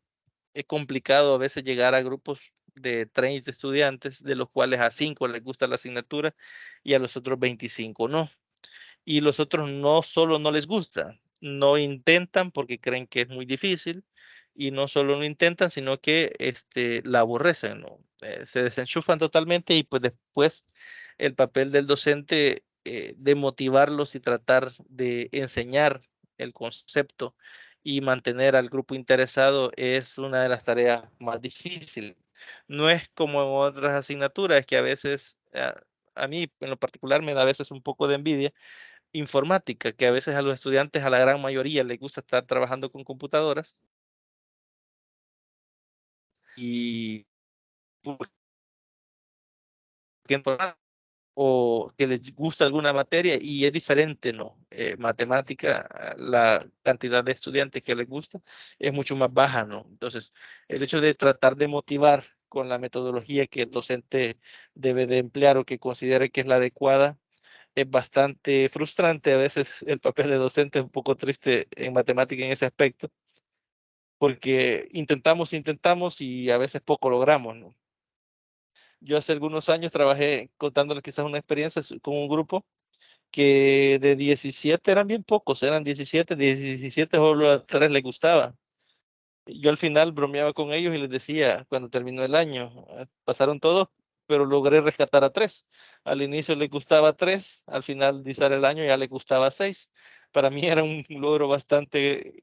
Speaker 1: complicado a veces llegar a grupos de 30 estudiantes, de los cuales a 5 les gusta la asignatura y a los otros 25 no. Y los otros no solo no les gusta, no intentan porque creen que es muy difícil y no solo no intentan, sino que la aborrecen, ¿no? Se desenchufan totalmente y pues después el papel del docente de motivarlos y tratar de enseñar el concepto y mantener al grupo interesado es una de las tareas más difíciles. No es como en otras asignaturas que a veces, a mí en lo particular me da a veces un poco de envidia informática, que a veces a los estudiantes, a la gran mayoría, les gusta estar trabajando con computadoras y o que les gusta alguna materia y es diferente, ¿no? Matemática, la cantidad de estudiantes que les gusta es mucho más baja, ¿no? Entonces, el hecho de tratar de motivar con la metodología que el docente debe de emplear o que considere que es la adecuada, es bastante frustrante. A veces el papel de docente es un poco triste en matemática en ese aspecto, porque intentamos y a veces poco logramos, ¿no? Yo hace algunos años trabajé, contándoles quizás una experiencia con un grupo que de 17 eran bien pocos, eran 17 solo a 3 les gustaba. Yo al final bromeaba con ellos y les decía, cuando terminó el año, pasaron todos, pero logré rescatar a 3. Al inicio les gustaba 3, al final de el año ya les gustaba 6. Para mí era un logro bastante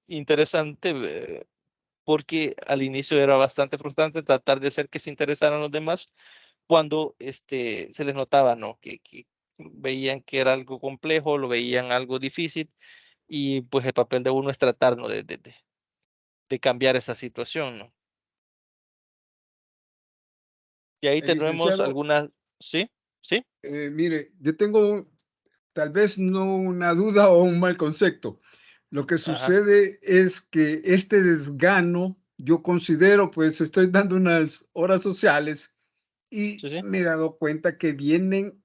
Speaker 1: interesante, porque al inicio era bastante frustrante tratar de hacer que se interesaran los demás cuando se les notaba, ¿no? Que veían que era algo complejo, lo veían algo difícil y pues el papel de uno es tratar, ¿no? De cambiar esa situación, ¿no? Y ahí tenemos
Speaker 2: Licenciado,
Speaker 1: algunas, sí, sí,
Speaker 2: mire, yo tengo tal vez no una duda o un mal concepto. Lo que
Speaker 1: ajá,
Speaker 2: sucede es que este desgano, yo considero, pues estoy dando unas horas sociales y
Speaker 1: sí, sí,
Speaker 2: me he dado cuenta que vienen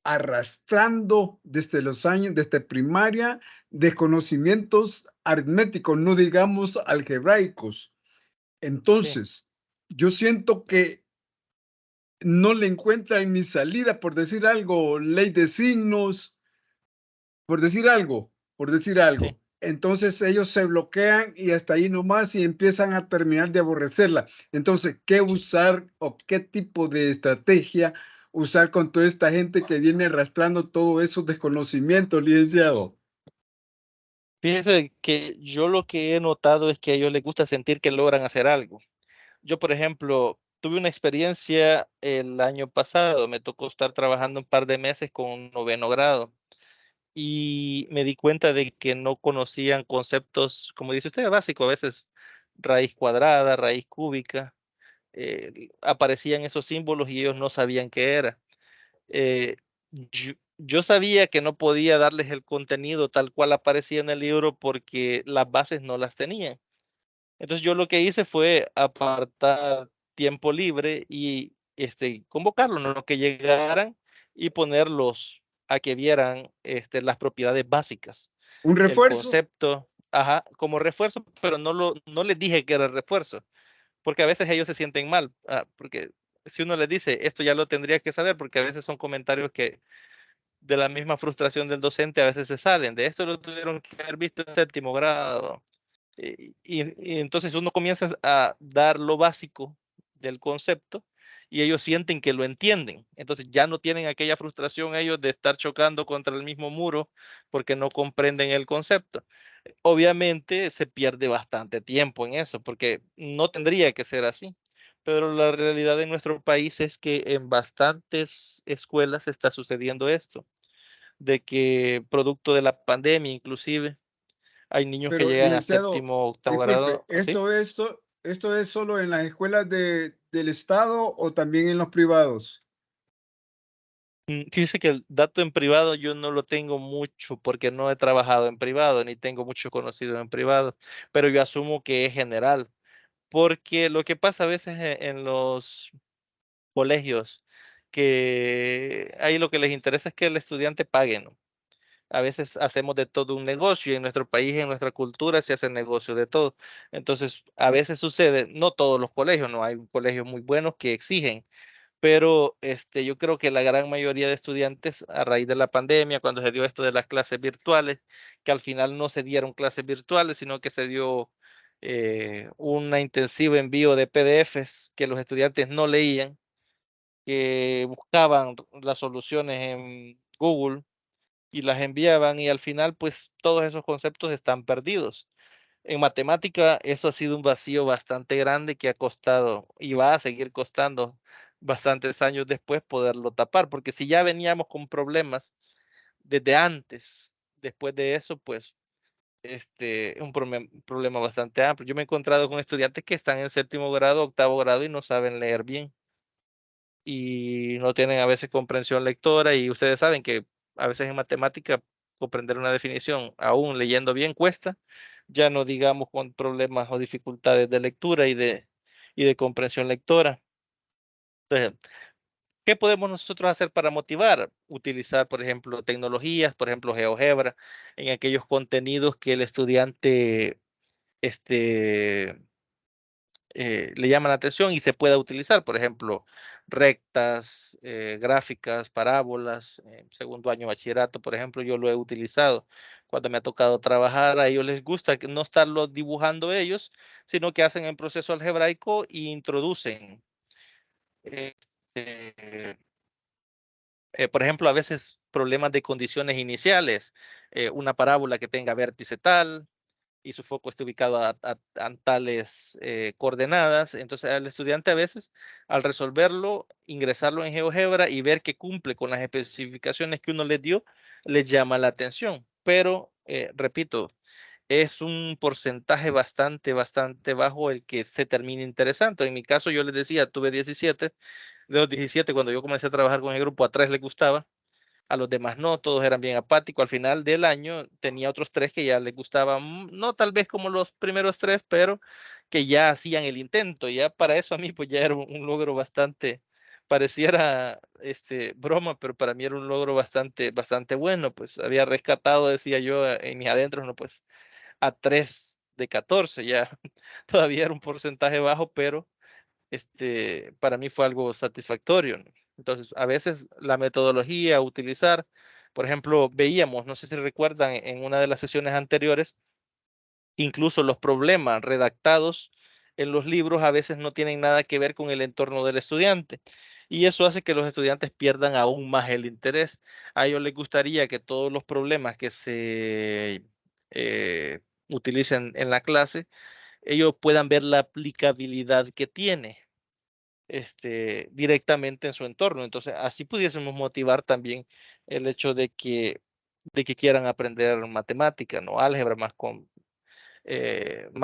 Speaker 2: arrastrando desde los años, desde primaria, de conocimientos aritméticos, no digamos algebraicos.
Speaker 1: sí,
Speaker 2: Entonces, yo siento que no le encuentran ni salida, por decir algo, ley de signos, por decir algo, por decir
Speaker 1: sí,
Speaker 2: algo. entonces ellos se bloquean y hasta ahí nomás y empiezan a terminar de aborrecerla. Entonces, ¿qué
Speaker 1: Sí.
Speaker 2: usar o qué tipo de estrategia usar con toda esta gente que viene arrastrando todos esos desconocimientos, licenciado?
Speaker 1: Fíjese que yo lo que he notado es que a ellos les gusta sentir que logran hacer algo. Yo, por ejemplo, tuve una experiencia el año pasado, me tocó estar trabajando un par de meses con noveno grado y me di cuenta de que no conocían conceptos, como dice usted, básicos, a veces raíz cuadrada, raíz cúbica, aparecían esos símbolos y ellos no sabían qué era. Yo sabía que no podía darles el contenido tal cual aparecía en el libro porque las bases no las tenían. Entonces yo lo que hice fue apartar tiempo libre y convocarlos, ¿no? Que llegaran y ponerlos a que vieran las propiedades básicas,
Speaker 2: ¿Un
Speaker 1: el
Speaker 2: refuerzo?
Speaker 1: concepto, ajá, como refuerzo, pero no les dije que era refuerzo, porque a veces ellos se sienten mal, porque si uno les dice, esto ya lo tendría que saber, porque a veces son comentarios que de la misma frustración del docente a veces se salen, de esto lo tuvieron que haber visto en séptimo grado. Y entonces uno comienza a dar lo básico del concepto y ellos sienten que lo entienden. Entonces ya no tienen aquella frustración ellos de estar chocando contra el mismo muro porque no comprenden el concepto. Obviamente se pierde bastante tiempo en eso porque no tendría que ser así. Pero la realidad de nuestro país es que en bastantes escuelas está sucediendo esto, de que producto de la pandemia inclusive, hay niños que
Speaker 2: Pero,
Speaker 1: llegan a
Speaker 2: licenciado,
Speaker 1: séptimo, octavo
Speaker 2: disculpe,
Speaker 1: grado, ¿sí?
Speaker 2: esto es solo en las escuelas del Estado o también en los privados?
Speaker 1: Fíjese que el dato en privado yo no lo tengo mucho porque no he trabajado en privado, ni tengo muchos conocidos en privado, pero yo asumo que es general, porque lo que pasa a veces en los colegios, que ahí lo que les interesa es que el estudiante pague, ¿no? A veces hacemos de todo un negocio y en nuestro país, en nuestra cultura se hace negocio de todo. Entonces, a veces sucede, no todos los colegios, no hay colegios muy buenos que exigen, pero yo creo que la gran mayoría de estudiantes a raíz de la pandemia, cuando se dio esto de las clases virtuales, que al final no se dieron clases virtuales, sino que se dio un intensivo envío de PDFs que los estudiantes no leían, que buscaban las soluciones en Google y las enviaban y al final pues todos esos conceptos están perdidos. En matemática, eso ha sido un vacío bastante grande que ha costado y va a seguir costando bastantes años después poderlo tapar, porque si ya veníamos con problemas desde antes, después de eso, pues, es un problema bastante amplio. Yo me he encontrado con estudiantes que están en séptimo grado, octavo grado y no saben leer bien y no tienen a veces comprensión lectora y ustedes saben que a veces en matemática comprender una definición, aún leyendo bien, cuesta, ya no digamos con problemas o dificultades de lectura y de comprensión lectora. Entonces, ¿qué podemos nosotros hacer para motivar? Utilizar, por ejemplo, tecnologías, por ejemplo, GeoGebra, en aquellos contenidos que el estudiante este, le llama la atención y se pueda utilizar, por ejemplo, rectas, gráficas, parábolas. En segundo año de bachillerato, por ejemplo, yo lo he utilizado. Cuando me ha tocado trabajar, a ellos les gusta que no estarlo dibujando ellos, sino que hacen el proceso algebraico e introducen, este, por ejemplo, a veces problemas de condiciones iniciales, una parábola que tenga vértice tal, y su foco esté ubicado a tales coordenadas. Entonces, al estudiante a veces, al resolverlo, ingresarlo en GeoGebra y ver que cumple con las especificaciones que uno les dio, les llama la atención. Pero, repito, es un porcentaje bastante bajo el que se termina interesante. En mi caso, yo les decía, tuve 17, de los 17, cuando yo comencé a trabajar con el grupo, a 3 les gustaba, a los demás no, todos eran bien apáticos. Al final del año tenía otros 3 que ya les gustaban, no tal vez como los primeros 3, pero que ya hacían el intento. Ya para eso a mí pues ya era un logro bastante, pareciera broma, pero para mí era un logro bastante bueno. Pues había rescatado, decía yo, en mis adentros, no, pues a 3 de 14 ya todavía era un porcentaje bajo, pero para mí fue algo satisfactorio, ¿no? Entonces, a veces la metodología a utilizar, Por ejemplo, veíamos, no sé si recuerdan, en una de las sesiones anteriores, incluso los problemas redactados en los libros a veces no tienen nada que ver con el entorno del estudiante. Y eso hace que los estudiantes pierdan aún más el interés. A ellos les gustaría que todos los problemas que se utilicen en la clase, ellos puedan ver la aplicabilidad que tiene directamente en su entorno. Entonces, así pudiésemos motivar también el hecho de que quieran aprender matemática, ¿no? Álgebra más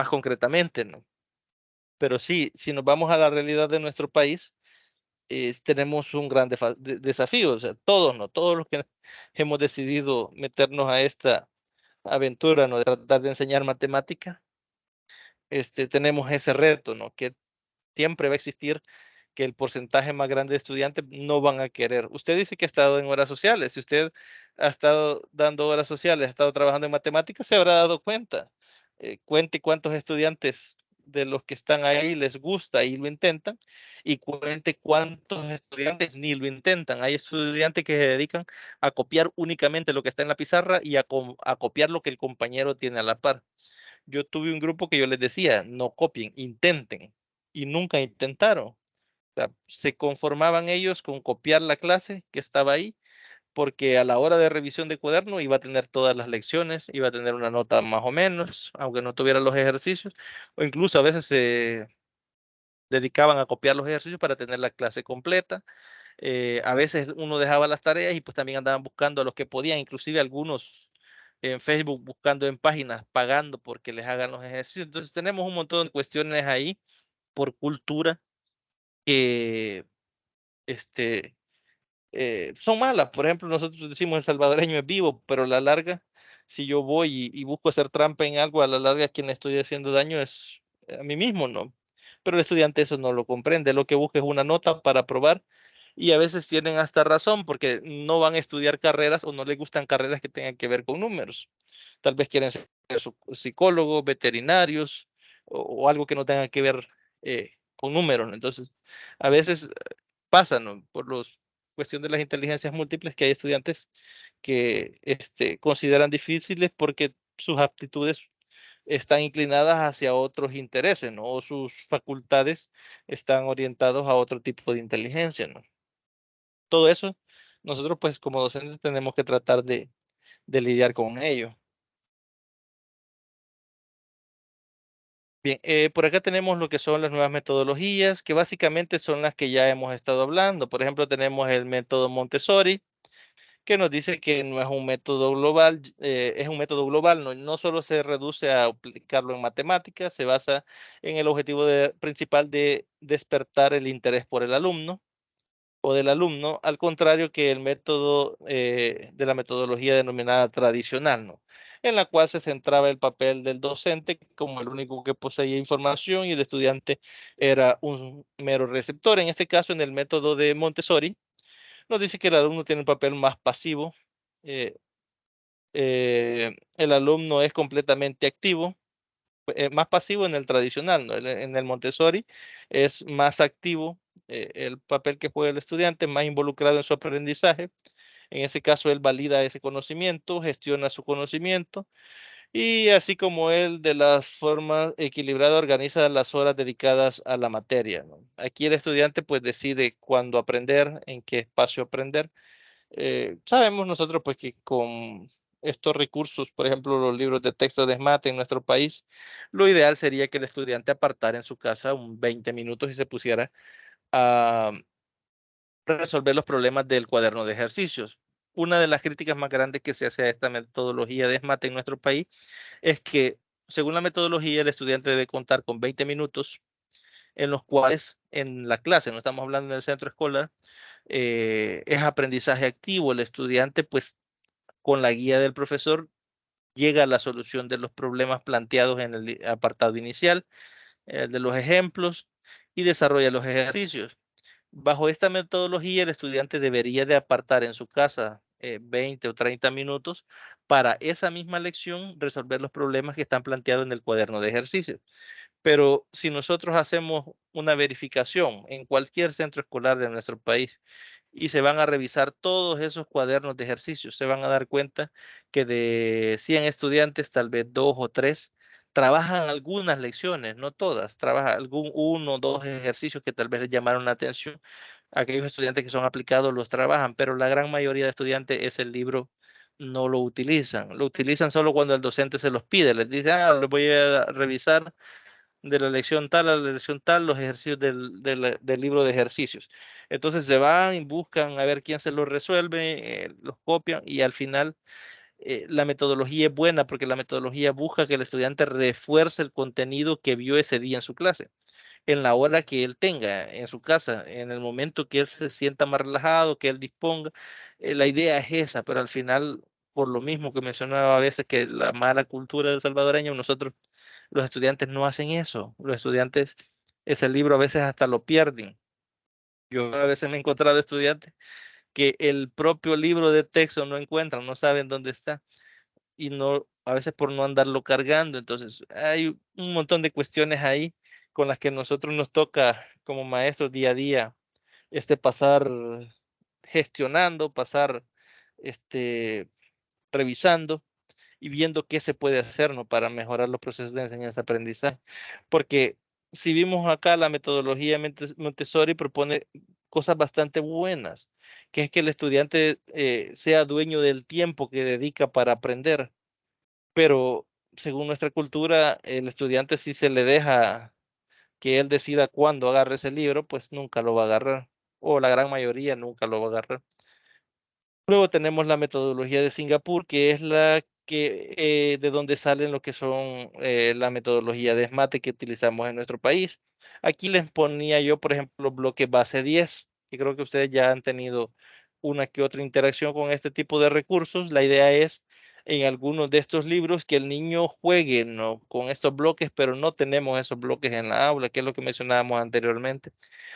Speaker 1: concretamente, ¿no? Pero sí, si nos vamos a la realidad de nuestro país, tenemos un gran desafío. O sea, todos, ¿no? Todos los que hemos decidido meternos a esta aventura, ¿no? De tratar de enseñar matemática, tenemos ese reto, ¿no? Que siempre va a existir que el porcentaje más grande de estudiantes no van a querer. Usted dice que ha estado en horas sociales. Si usted ha estado dando horas sociales, ha estado trabajando en matemáticas, se habrá dado cuenta. Cuente cuántos estudiantes de los que están ahí les gusta y lo intentan, y cuente cuántos estudiantes ni lo intentan. Hay estudiantes que se dedican a copiar únicamente lo que está en la pizarra y a copiar lo que el compañero tiene a la par. Yo tuve un grupo que yo les decía, no copien, intenten, y nunca intentaron. O sea, se conformaban ellos con copiar la clase que estaba ahí, porque a la hora de revisión de cuaderno iba a tener todas las lecciones, iba a tener una nota más o menos, aunque no tuviera los ejercicios, o incluso a veces se dedicaban a copiar los ejercicios para tener la clase completa. A veces uno dejaba las tareas y pues también andaban buscando a los que podían, inclusive algunos en Facebook buscando en páginas, pagando porque les hagan los ejercicios. Entonces tenemos un montón de cuestiones ahí por cultura que este, son malas. Por ejemplo, nosotros decimos el salvadoreño es vivo, pero a la larga, si yo voy y busco hacer trampa en algo, a la larga quien le estoy haciendo daño es a mí mismo, ¿no? Pero el estudiante eso no lo comprende, lo que busca es una nota para probar, y a veces tienen hasta razón porque no van a estudiar carreras o no les gustan carreras que tengan que ver con números. Tal vez quieren ser psicólogos, veterinarios o algo que no tenga que ver con números, ¿no? Entonces, a veces pasa, ¿no? Por los cuestión de las inteligencias múltiples, que hay estudiantes que consideran difíciles porque sus aptitudes están inclinadas hacia otros intereses, ¿no? O sus facultades están orientados a otro tipo de inteligencia, ¿no? Todo eso, nosotros pues como docentes tenemos que tratar de lidiar con ello. Bien, por acá tenemos lo que son las nuevas metodologías, que básicamente son las que ya hemos estado hablando. Por ejemplo, tenemos el método Montessori, que nos dice que no es un método global, es un método global, no solo se reduce a aplicarlo en matemáticas, se basa en el objetivo principal de despertar el interés por el alumno o del alumno, al contrario que el método de la metodología denominada tradicional, ¿no? En la cual se centraba el papel del docente como el único que poseía información y el estudiante era un mero receptor. En este caso, en el método de Montessori, nos dice que el alumno tiene un papel más pasivo. eh, el alumno es completamente activo, más pasivo en el tradicional, ¿no? En el Montessori es más activo, el papel que juega el estudiante, más involucrado en su aprendizaje. En ese caso, él valida ese conocimiento, gestiona su conocimiento y así como él de la forma equilibrada organiza las horas dedicadas a la materia, ¿no? Aquí el estudiante pues decide cuándo aprender, en qué espacio aprender. Sabemos nosotros pues que con estos recursos, por ejemplo, los libros de texto de SMAT en nuestro país, lo ideal sería que el estudiante apartara en su casa un 20 minutos y se pusiera a resolver los problemas del cuaderno de ejercicios. Una de las críticas más grandes que se hace a esta metodología de SMAT en nuestro país es que, según la metodología, el estudiante debe contar con 20 minutos en los cuales en la clase, no estamos hablando en el centro escolar, es aprendizaje activo. El estudiante pues con la guía del profesor, llega a la solución de los problemas planteados en el apartado inicial, de los ejemplos, y desarrolla los ejercicios. Bajo esta metodología, el estudiante debería de apartar en su casa 20 o 30 minutos para esa misma lección resolver los problemas que están planteados en el cuaderno de ejercicios. Pero si nosotros hacemos una verificación en cualquier centro escolar de nuestro país y se van a revisar todos esos cuadernos de ejercicios, se van a dar cuenta que de 100 estudiantes, tal vez 2 o 3 trabajan algunas lecciones, no todas, trabajan algún uno o dos ejercicios que tal vez les llamaron la atención. Aquellos estudiantes que son aplicados los trabajan, pero la gran mayoría de estudiantes ese libro no lo utilizan. Lo utilizan solo cuando el docente se los pide. Les dice, les voy a revisar de la lección tal a la lección tal los ejercicios del libro de ejercicios. Entonces se van y buscan a ver quién se los resuelve, los copian y al final la metodología es buena porque la metodología busca que el estudiante refuerce el contenido que vio ese día en su clase, en la hora que él tenga en su casa, en el momento que él se sienta más relajado, que él disponga. La idea es esa, pero al final, por lo mismo que mencionaba a veces que la mala cultura del salvadoreño, nosotros, los estudiantes no hacen eso. Los estudiantes, ese libro a veces hasta lo pierden. Yo a veces me he encontrado estudiantes que el propio libro de texto no encuentran, no saben dónde está y no, a veces por no andarlo cargando. Entonces, hay un montón de cuestiones ahí con las que nosotros nos toca como maestros día a día, pasar gestionando, pasar, este, revisando y viendo qué se puede hacer, ¿no? Para mejorar los procesos de enseñanza-aprendizaje. Porque si vimos acá la metodología Montessori propone cosas bastante buenas, que es que el estudiante sea dueño del tiempo que dedica para aprender, pero según nuestra cultura, el estudiante si se le deja que él decida cuándo agarre ese libro, pues nunca lo va a agarrar, o la gran mayoría nunca lo va a agarrar. Luego tenemos la metodología de Singapur, que es la que de donde salen lo que son la metodología de SMATE que utilizamos en nuestro país. Aquí les ponía yo, por ejemplo, bloque base 10, que creo que ustedes ya han tenido una que otra interacción con este tipo de recursos. La idea es en algunos de estos libros que el niño juegue, ¿no?, con estos bloques, pero no tenemos esos bloques en la aula, que es lo que mencionábamos anteriormente.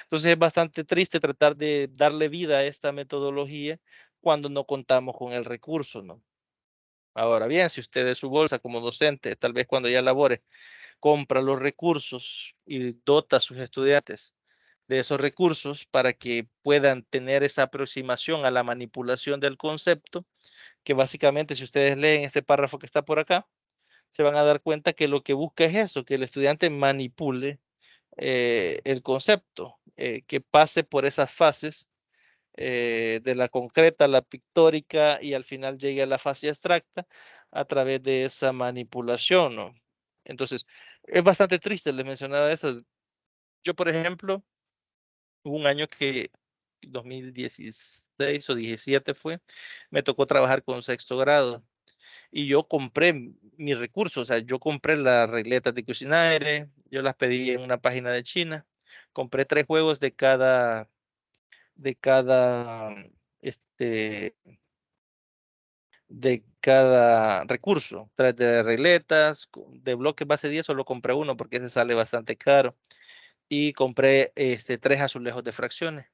Speaker 1: Entonces es bastante triste tratar de darle vida a esta metodología cuando no contamos con el recurso, ¿no? Ahora bien, si usted de su bolsa como docente, tal vez cuando ya labore, compra los recursos y dota a sus estudiantes de esos recursos para que puedan tener esa aproximación a la manipulación del concepto, que básicamente si ustedes leen este párrafo que está por acá, se van a dar cuenta que lo que busca es eso, que el estudiante manipule el concepto, que pase por esas fases de la concreta a la pictórica y al final llegue a la fase abstracta a través de esa manipulación, ¿no? Entonces, es bastante triste, les mencionaba eso. Yo, por ejemplo, hubo un año que 2016 o 17 fue, me tocó trabajar con sexto grado y yo compré mis recursos, o sea, yo compré las regletas de Cuisinart, yo las pedí en una página de China, compré 3 juegos de cada, este, de cada recurso, de regletas, de bloques base 10 solo compré uno porque ese sale bastante caro y compré 3 azulejos de fracciones.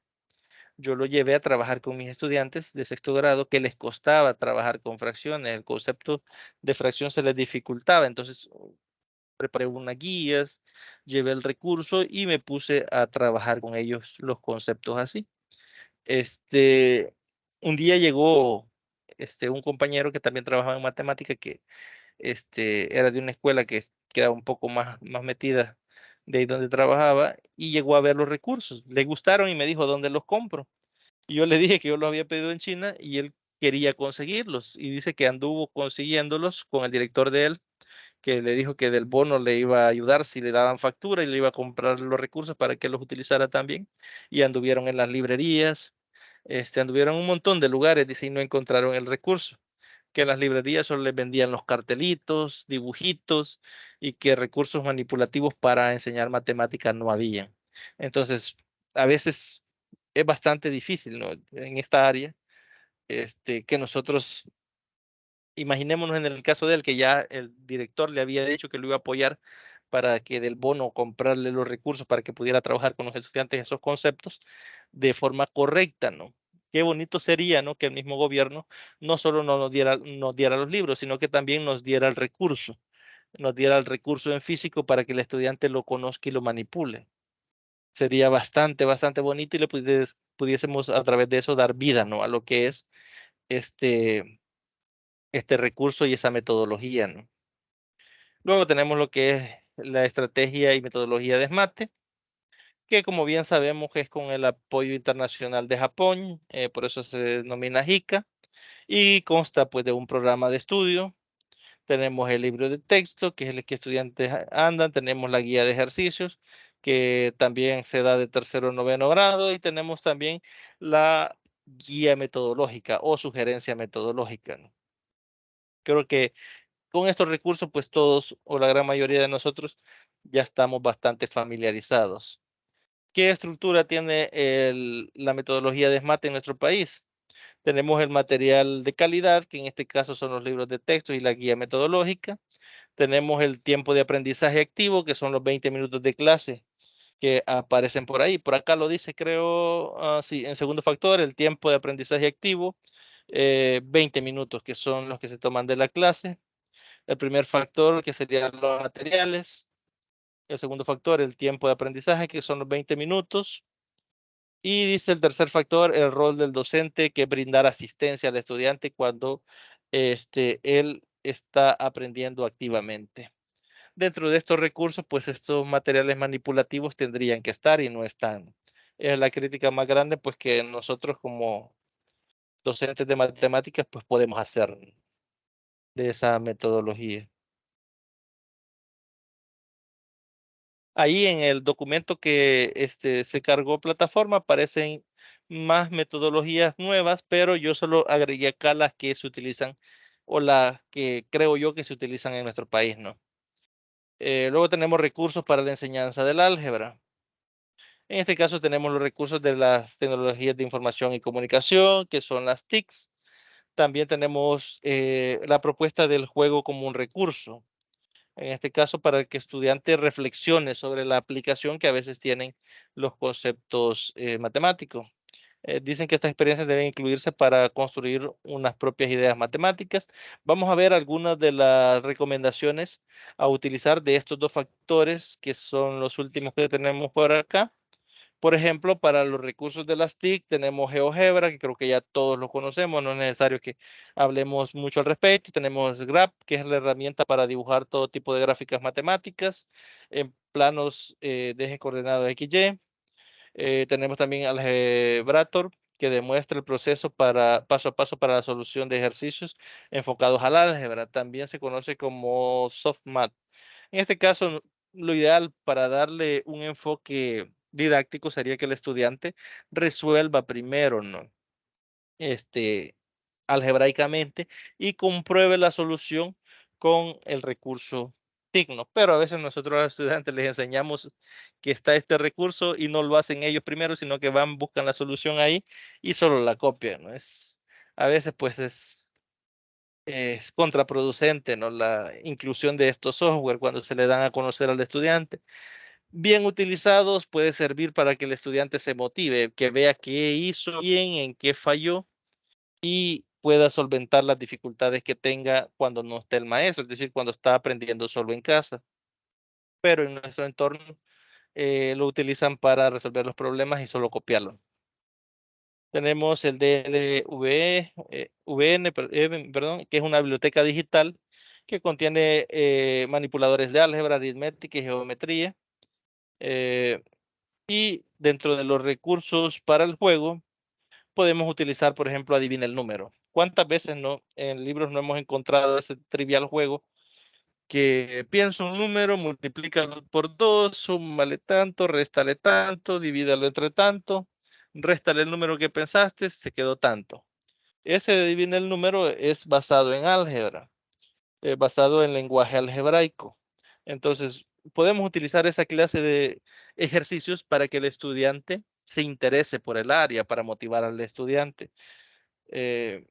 Speaker 1: Yo lo llevé a trabajar con mis estudiantes de sexto grado que les costaba trabajar con fracciones, el concepto de fracción se les dificultaba, entonces preparé unas guías, llevé el recurso y me puse a trabajar con ellos los conceptos así. Este, un día llegó un compañero que también trabajaba en matemática, que era de una escuela que quedaba un poco más metida de ahí donde trabajaba, y llegó a ver los recursos. Le gustaron y me dijo, ¿dónde los compro? Y yo le dije que yo los había pedido en China y él quería conseguirlos. Y dice que anduvo consiguiéndolos con el director de él, que le dijo que del bono le iba a ayudar si le daban factura y le iba a comprar los recursos para que los utilizara también. Y anduvieron en las librerías, anduvieron en un montón de lugares, dice, y no encontraron el recurso. Que en las librerías solo les vendían los cartelitos, dibujitos y que recursos manipulativos para enseñar matemáticas no había. Entonces, a veces es bastante difícil, ¿no?, en esta área, que nosotros imaginémonos en el caso de él, que ya el director le había dicho que lo iba a apoyar para que del bono comprarle los recursos para que pudiera trabajar con los estudiantes esos conceptos de forma correcta, ¿no? Qué bonito sería, ¿no?, que el mismo gobierno no solo no nos diera los libros, sino que también nos diera el recurso, nos diera el recurso en físico para que el estudiante lo conozca y lo manipule. Sería bastante, bastante bonito y le pudiésemos a través de eso dar vida, ¿no? A lo que es este, este recurso y esa metodología, ¿no? Luego tenemos lo que es la estrategia y metodología de SMATE, que como bien sabemos es con el apoyo internacional de Japón, por eso se denomina JICA, y consta pues de un programa de estudio. Tenemos el libro de texto, que es el que estudiantes andan, tenemos la guía de ejercicios, que también se da de tercero o noveno grado, y tenemos también la guía metodológica o sugerencia metodológica, ¿no? Creo que con estos recursos, pues todos o la gran mayoría de nosotros ya estamos bastante familiarizados. ¿Qué estructura tiene la metodología de SMAT en nuestro país? Tenemos el material de calidad, que en este caso son los libros de texto y la guía metodológica. Tenemos el tiempo de aprendizaje activo, que son los 20 minutos de clase que aparecen por ahí. Por acá lo dice, creo, sí, en segundo factor, el tiempo de aprendizaje activo, 20 minutos, que son los que se toman de la clase. El primer factor, que serían los materiales. El segundo factor, el tiempo de aprendizaje, que son los 20 minutos. Y dice el tercer factor, el rol del docente, que es brindar asistencia al estudiante cuando él está aprendiendo activamente. Dentro de estos recursos, pues estos materiales manipulativos tendrían que estar y no están. Es la crítica más grande, pues que nosotros como docentes de matemáticas, pues podemos hacer de esa metodología. Ahí en el documento que se cargó plataforma aparecen más metodologías nuevas, pero yo solo agregué acá las que se utilizan o las que creo yo que se utilizan en nuestro país, ¿no? Luego tenemos recursos para la enseñanza del álgebra. En este caso tenemos los recursos de las tecnologías de información y comunicación, que son las TICs. También tenemos la propuesta del juego como un recurso. En este caso, para que el estudiante reflexione sobre la aplicación que a veces tienen los conceptos matemáticos. Dicen que estas experiencias deben incluirse para construir unas propias ideas matemáticas. Vamos a ver algunas de las recomendaciones a utilizar de estos dos factores, que son los últimos que tenemos por acá. Por ejemplo, para los recursos de las TIC tenemos GeoGebra, que creo que ya todos lo conocemos, no es necesario que hablemos mucho al respecto. Tenemos Graph, que es la herramienta para dibujar todo tipo de gráficas matemáticas en planos de eje coordenado XY. Tenemos también Algebrator, que demuestra el proceso paso a paso para la solución de ejercicios enfocados al álgebra. También se conoce como SoftMath. En este caso, lo ideal para darle un enfoque didáctico sería que el estudiante resuelva primero, ¿no? Algebraicamente y compruebe la solución con el recurso digno. Pero a veces nosotros a los estudiantes les enseñamos que está este recurso y no lo hacen ellos primero, sino que van, buscan la solución ahí y solo la copian, ¿no? A veces pues es contraproducente, ¿no? La inclusión de estos software cuando se le dan a conocer al estudiante. Bien utilizados puede servir para que el estudiante se motive, que vea qué hizo bien, en qué falló y pueda solventar las dificultades que tenga cuando no esté el maestro, es decir, cuando está aprendiendo solo en casa. Pero en nuestro entorno lo utilizan para resolver los problemas y solo copiarlo. Tenemos el DLVE, perdón, que es una biblioteca digital que contiene manipuladores de álgebra, aritmética y geometría. Y dentro de los recursos para el juego, podemos utilizar, por ejemplo, adivina el número. ¿Cuántas veces no en libros no hemos encontrado ese trivial juego que piensa un número, multiplícalo por 2, súmale tanto, réstale tanto, divídalo entre tanto, réstale el número que pensaste, se quedó tanto? Ese de adivina el número es basado en álgebra, basado en lenguaje algebraico. Entonces, podemos utilizar esa clase de ejercicios para que el estudiante se interese por el área, para motivar al estudiante. Eh,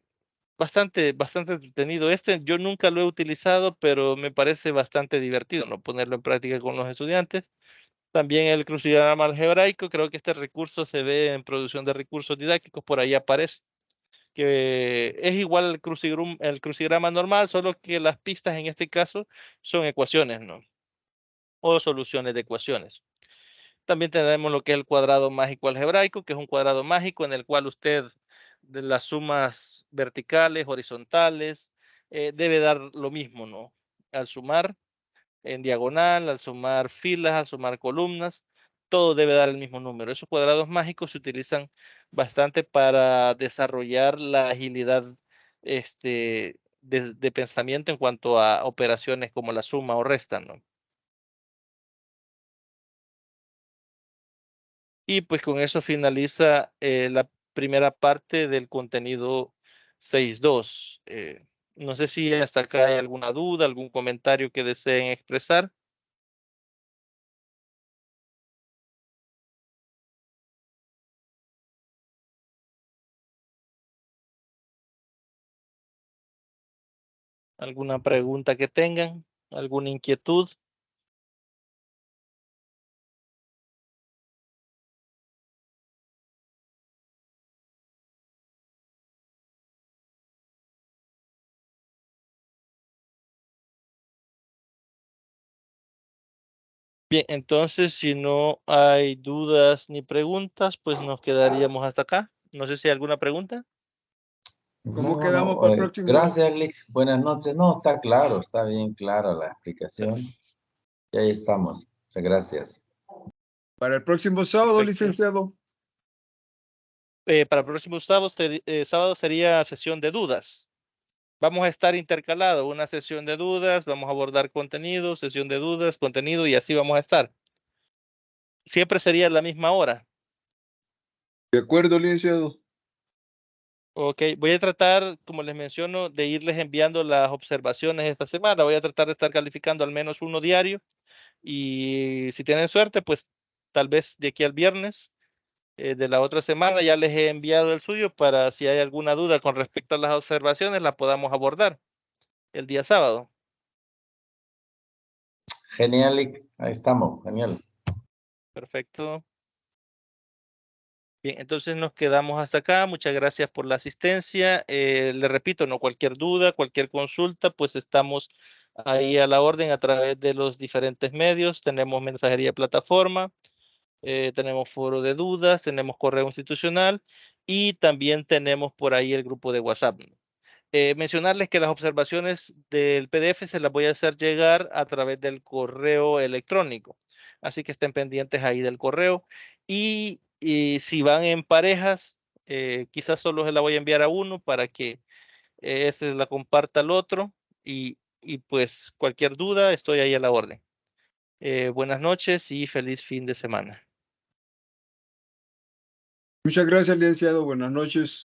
Speaker 1: bastante entretenido. Yo nunca lo he utilizado, pero me parece bastante divertido, ¿no? Ponerlo en práctica con los estudiantes. También el crucigrama algebraico, creo que este recurso se ve en producción de recursos didácticos, por ahí aparece. que es igual al el crucigrama normal, solo que las pistas en este caso son ecuaciones, ¿no? O soluciones de ecuaciones. También tenemos lo que es el cuadrado mágico algebraico, que es un cuadrado mágico en el cual usted de las sumas verticales, horizontales, debe dar lo mismo, ¿no? Al sumar en diagonal, al sumar filas, al sumar columnas, todo debe dar el mismo número. Esos cuadrados mágicos se utilizan bastante para desarrollar la agilidad de pensamiento en cuanto a operaciones como la suma o resta, ¿no? Y pues con eso finaliza la primera parte del contenido 6.2. No sé si hasta acá hay alguna duda, algún comentario que deseen expresar. ¿Alguna pregunta que tengan? ¿Alguna inquietud? Bien, entonces si no hay dudas ni preguntas, pues nos quedaríamos hasta acá. No sé si hay alguna pregunta.
Speaker 2: ¿Cómo
Speaker 3: No,
Speaker 2: quedamos para el próximo?
Speaker 3: gracias, Lee. Buenas noches. No, está claro, está bien clara la explicación. Y ahí estamos. Muchas gracias.
Speaker 2: Para el próximo sábado,
Speaker 1: Perfecto.
Speaker 2: licenciado.
Speaker 1: Para el próximo sábado sería sesión de dudas. Vamos a estar intercalados, una sesión de dudas, vamos a abordar contenido, sesión de dudas, contenido y así vamos a estar. Siempre sería la misma hora.
Speaker 2: De acuerdo, licenciado.
Speaker 1: Ok, voy a tratar, como les menciono, de irles enviando las observaciones esta semana. Voy a tratar de estar calificando al menos uno diario y si tienen suerte, pues tal vez de aquí al viernes de la otra semana ya les he enviado el suyo para si hay alguna duda con respecto a las observaciones, la podamos abordar el día sábado.
Speaker 3: Genial, Lee. Ahí estamos. Genial.
Speaker 1: Perfecto. Bien, entonces nos quedamos hasta acá. Muchas gracias por la asistencia. Le repito, no cualquier duda, cualquier consulta, pues estamos ahí a la orden a través de los diferentes medios. Tenemos mensajería de plataforma, tenemos foro de dudas, tenemos correo institucional y también tenemos por ahí el grupo de WhatsApp. Mencionarles que las observaciones del PDF se las voy a hacer llegar a través del correo electrónico. Así que estén pendientes ahí del correo. Y si van en parejas, quizás solo se la voy a enviar a uno para que ese la comparta al otro. Y pues cualquier duda, estoy ahí a la orden. Buenas noches y feliz fin de semana.
Speaker 2: Muchas gracias, licenciado. Buenas noches.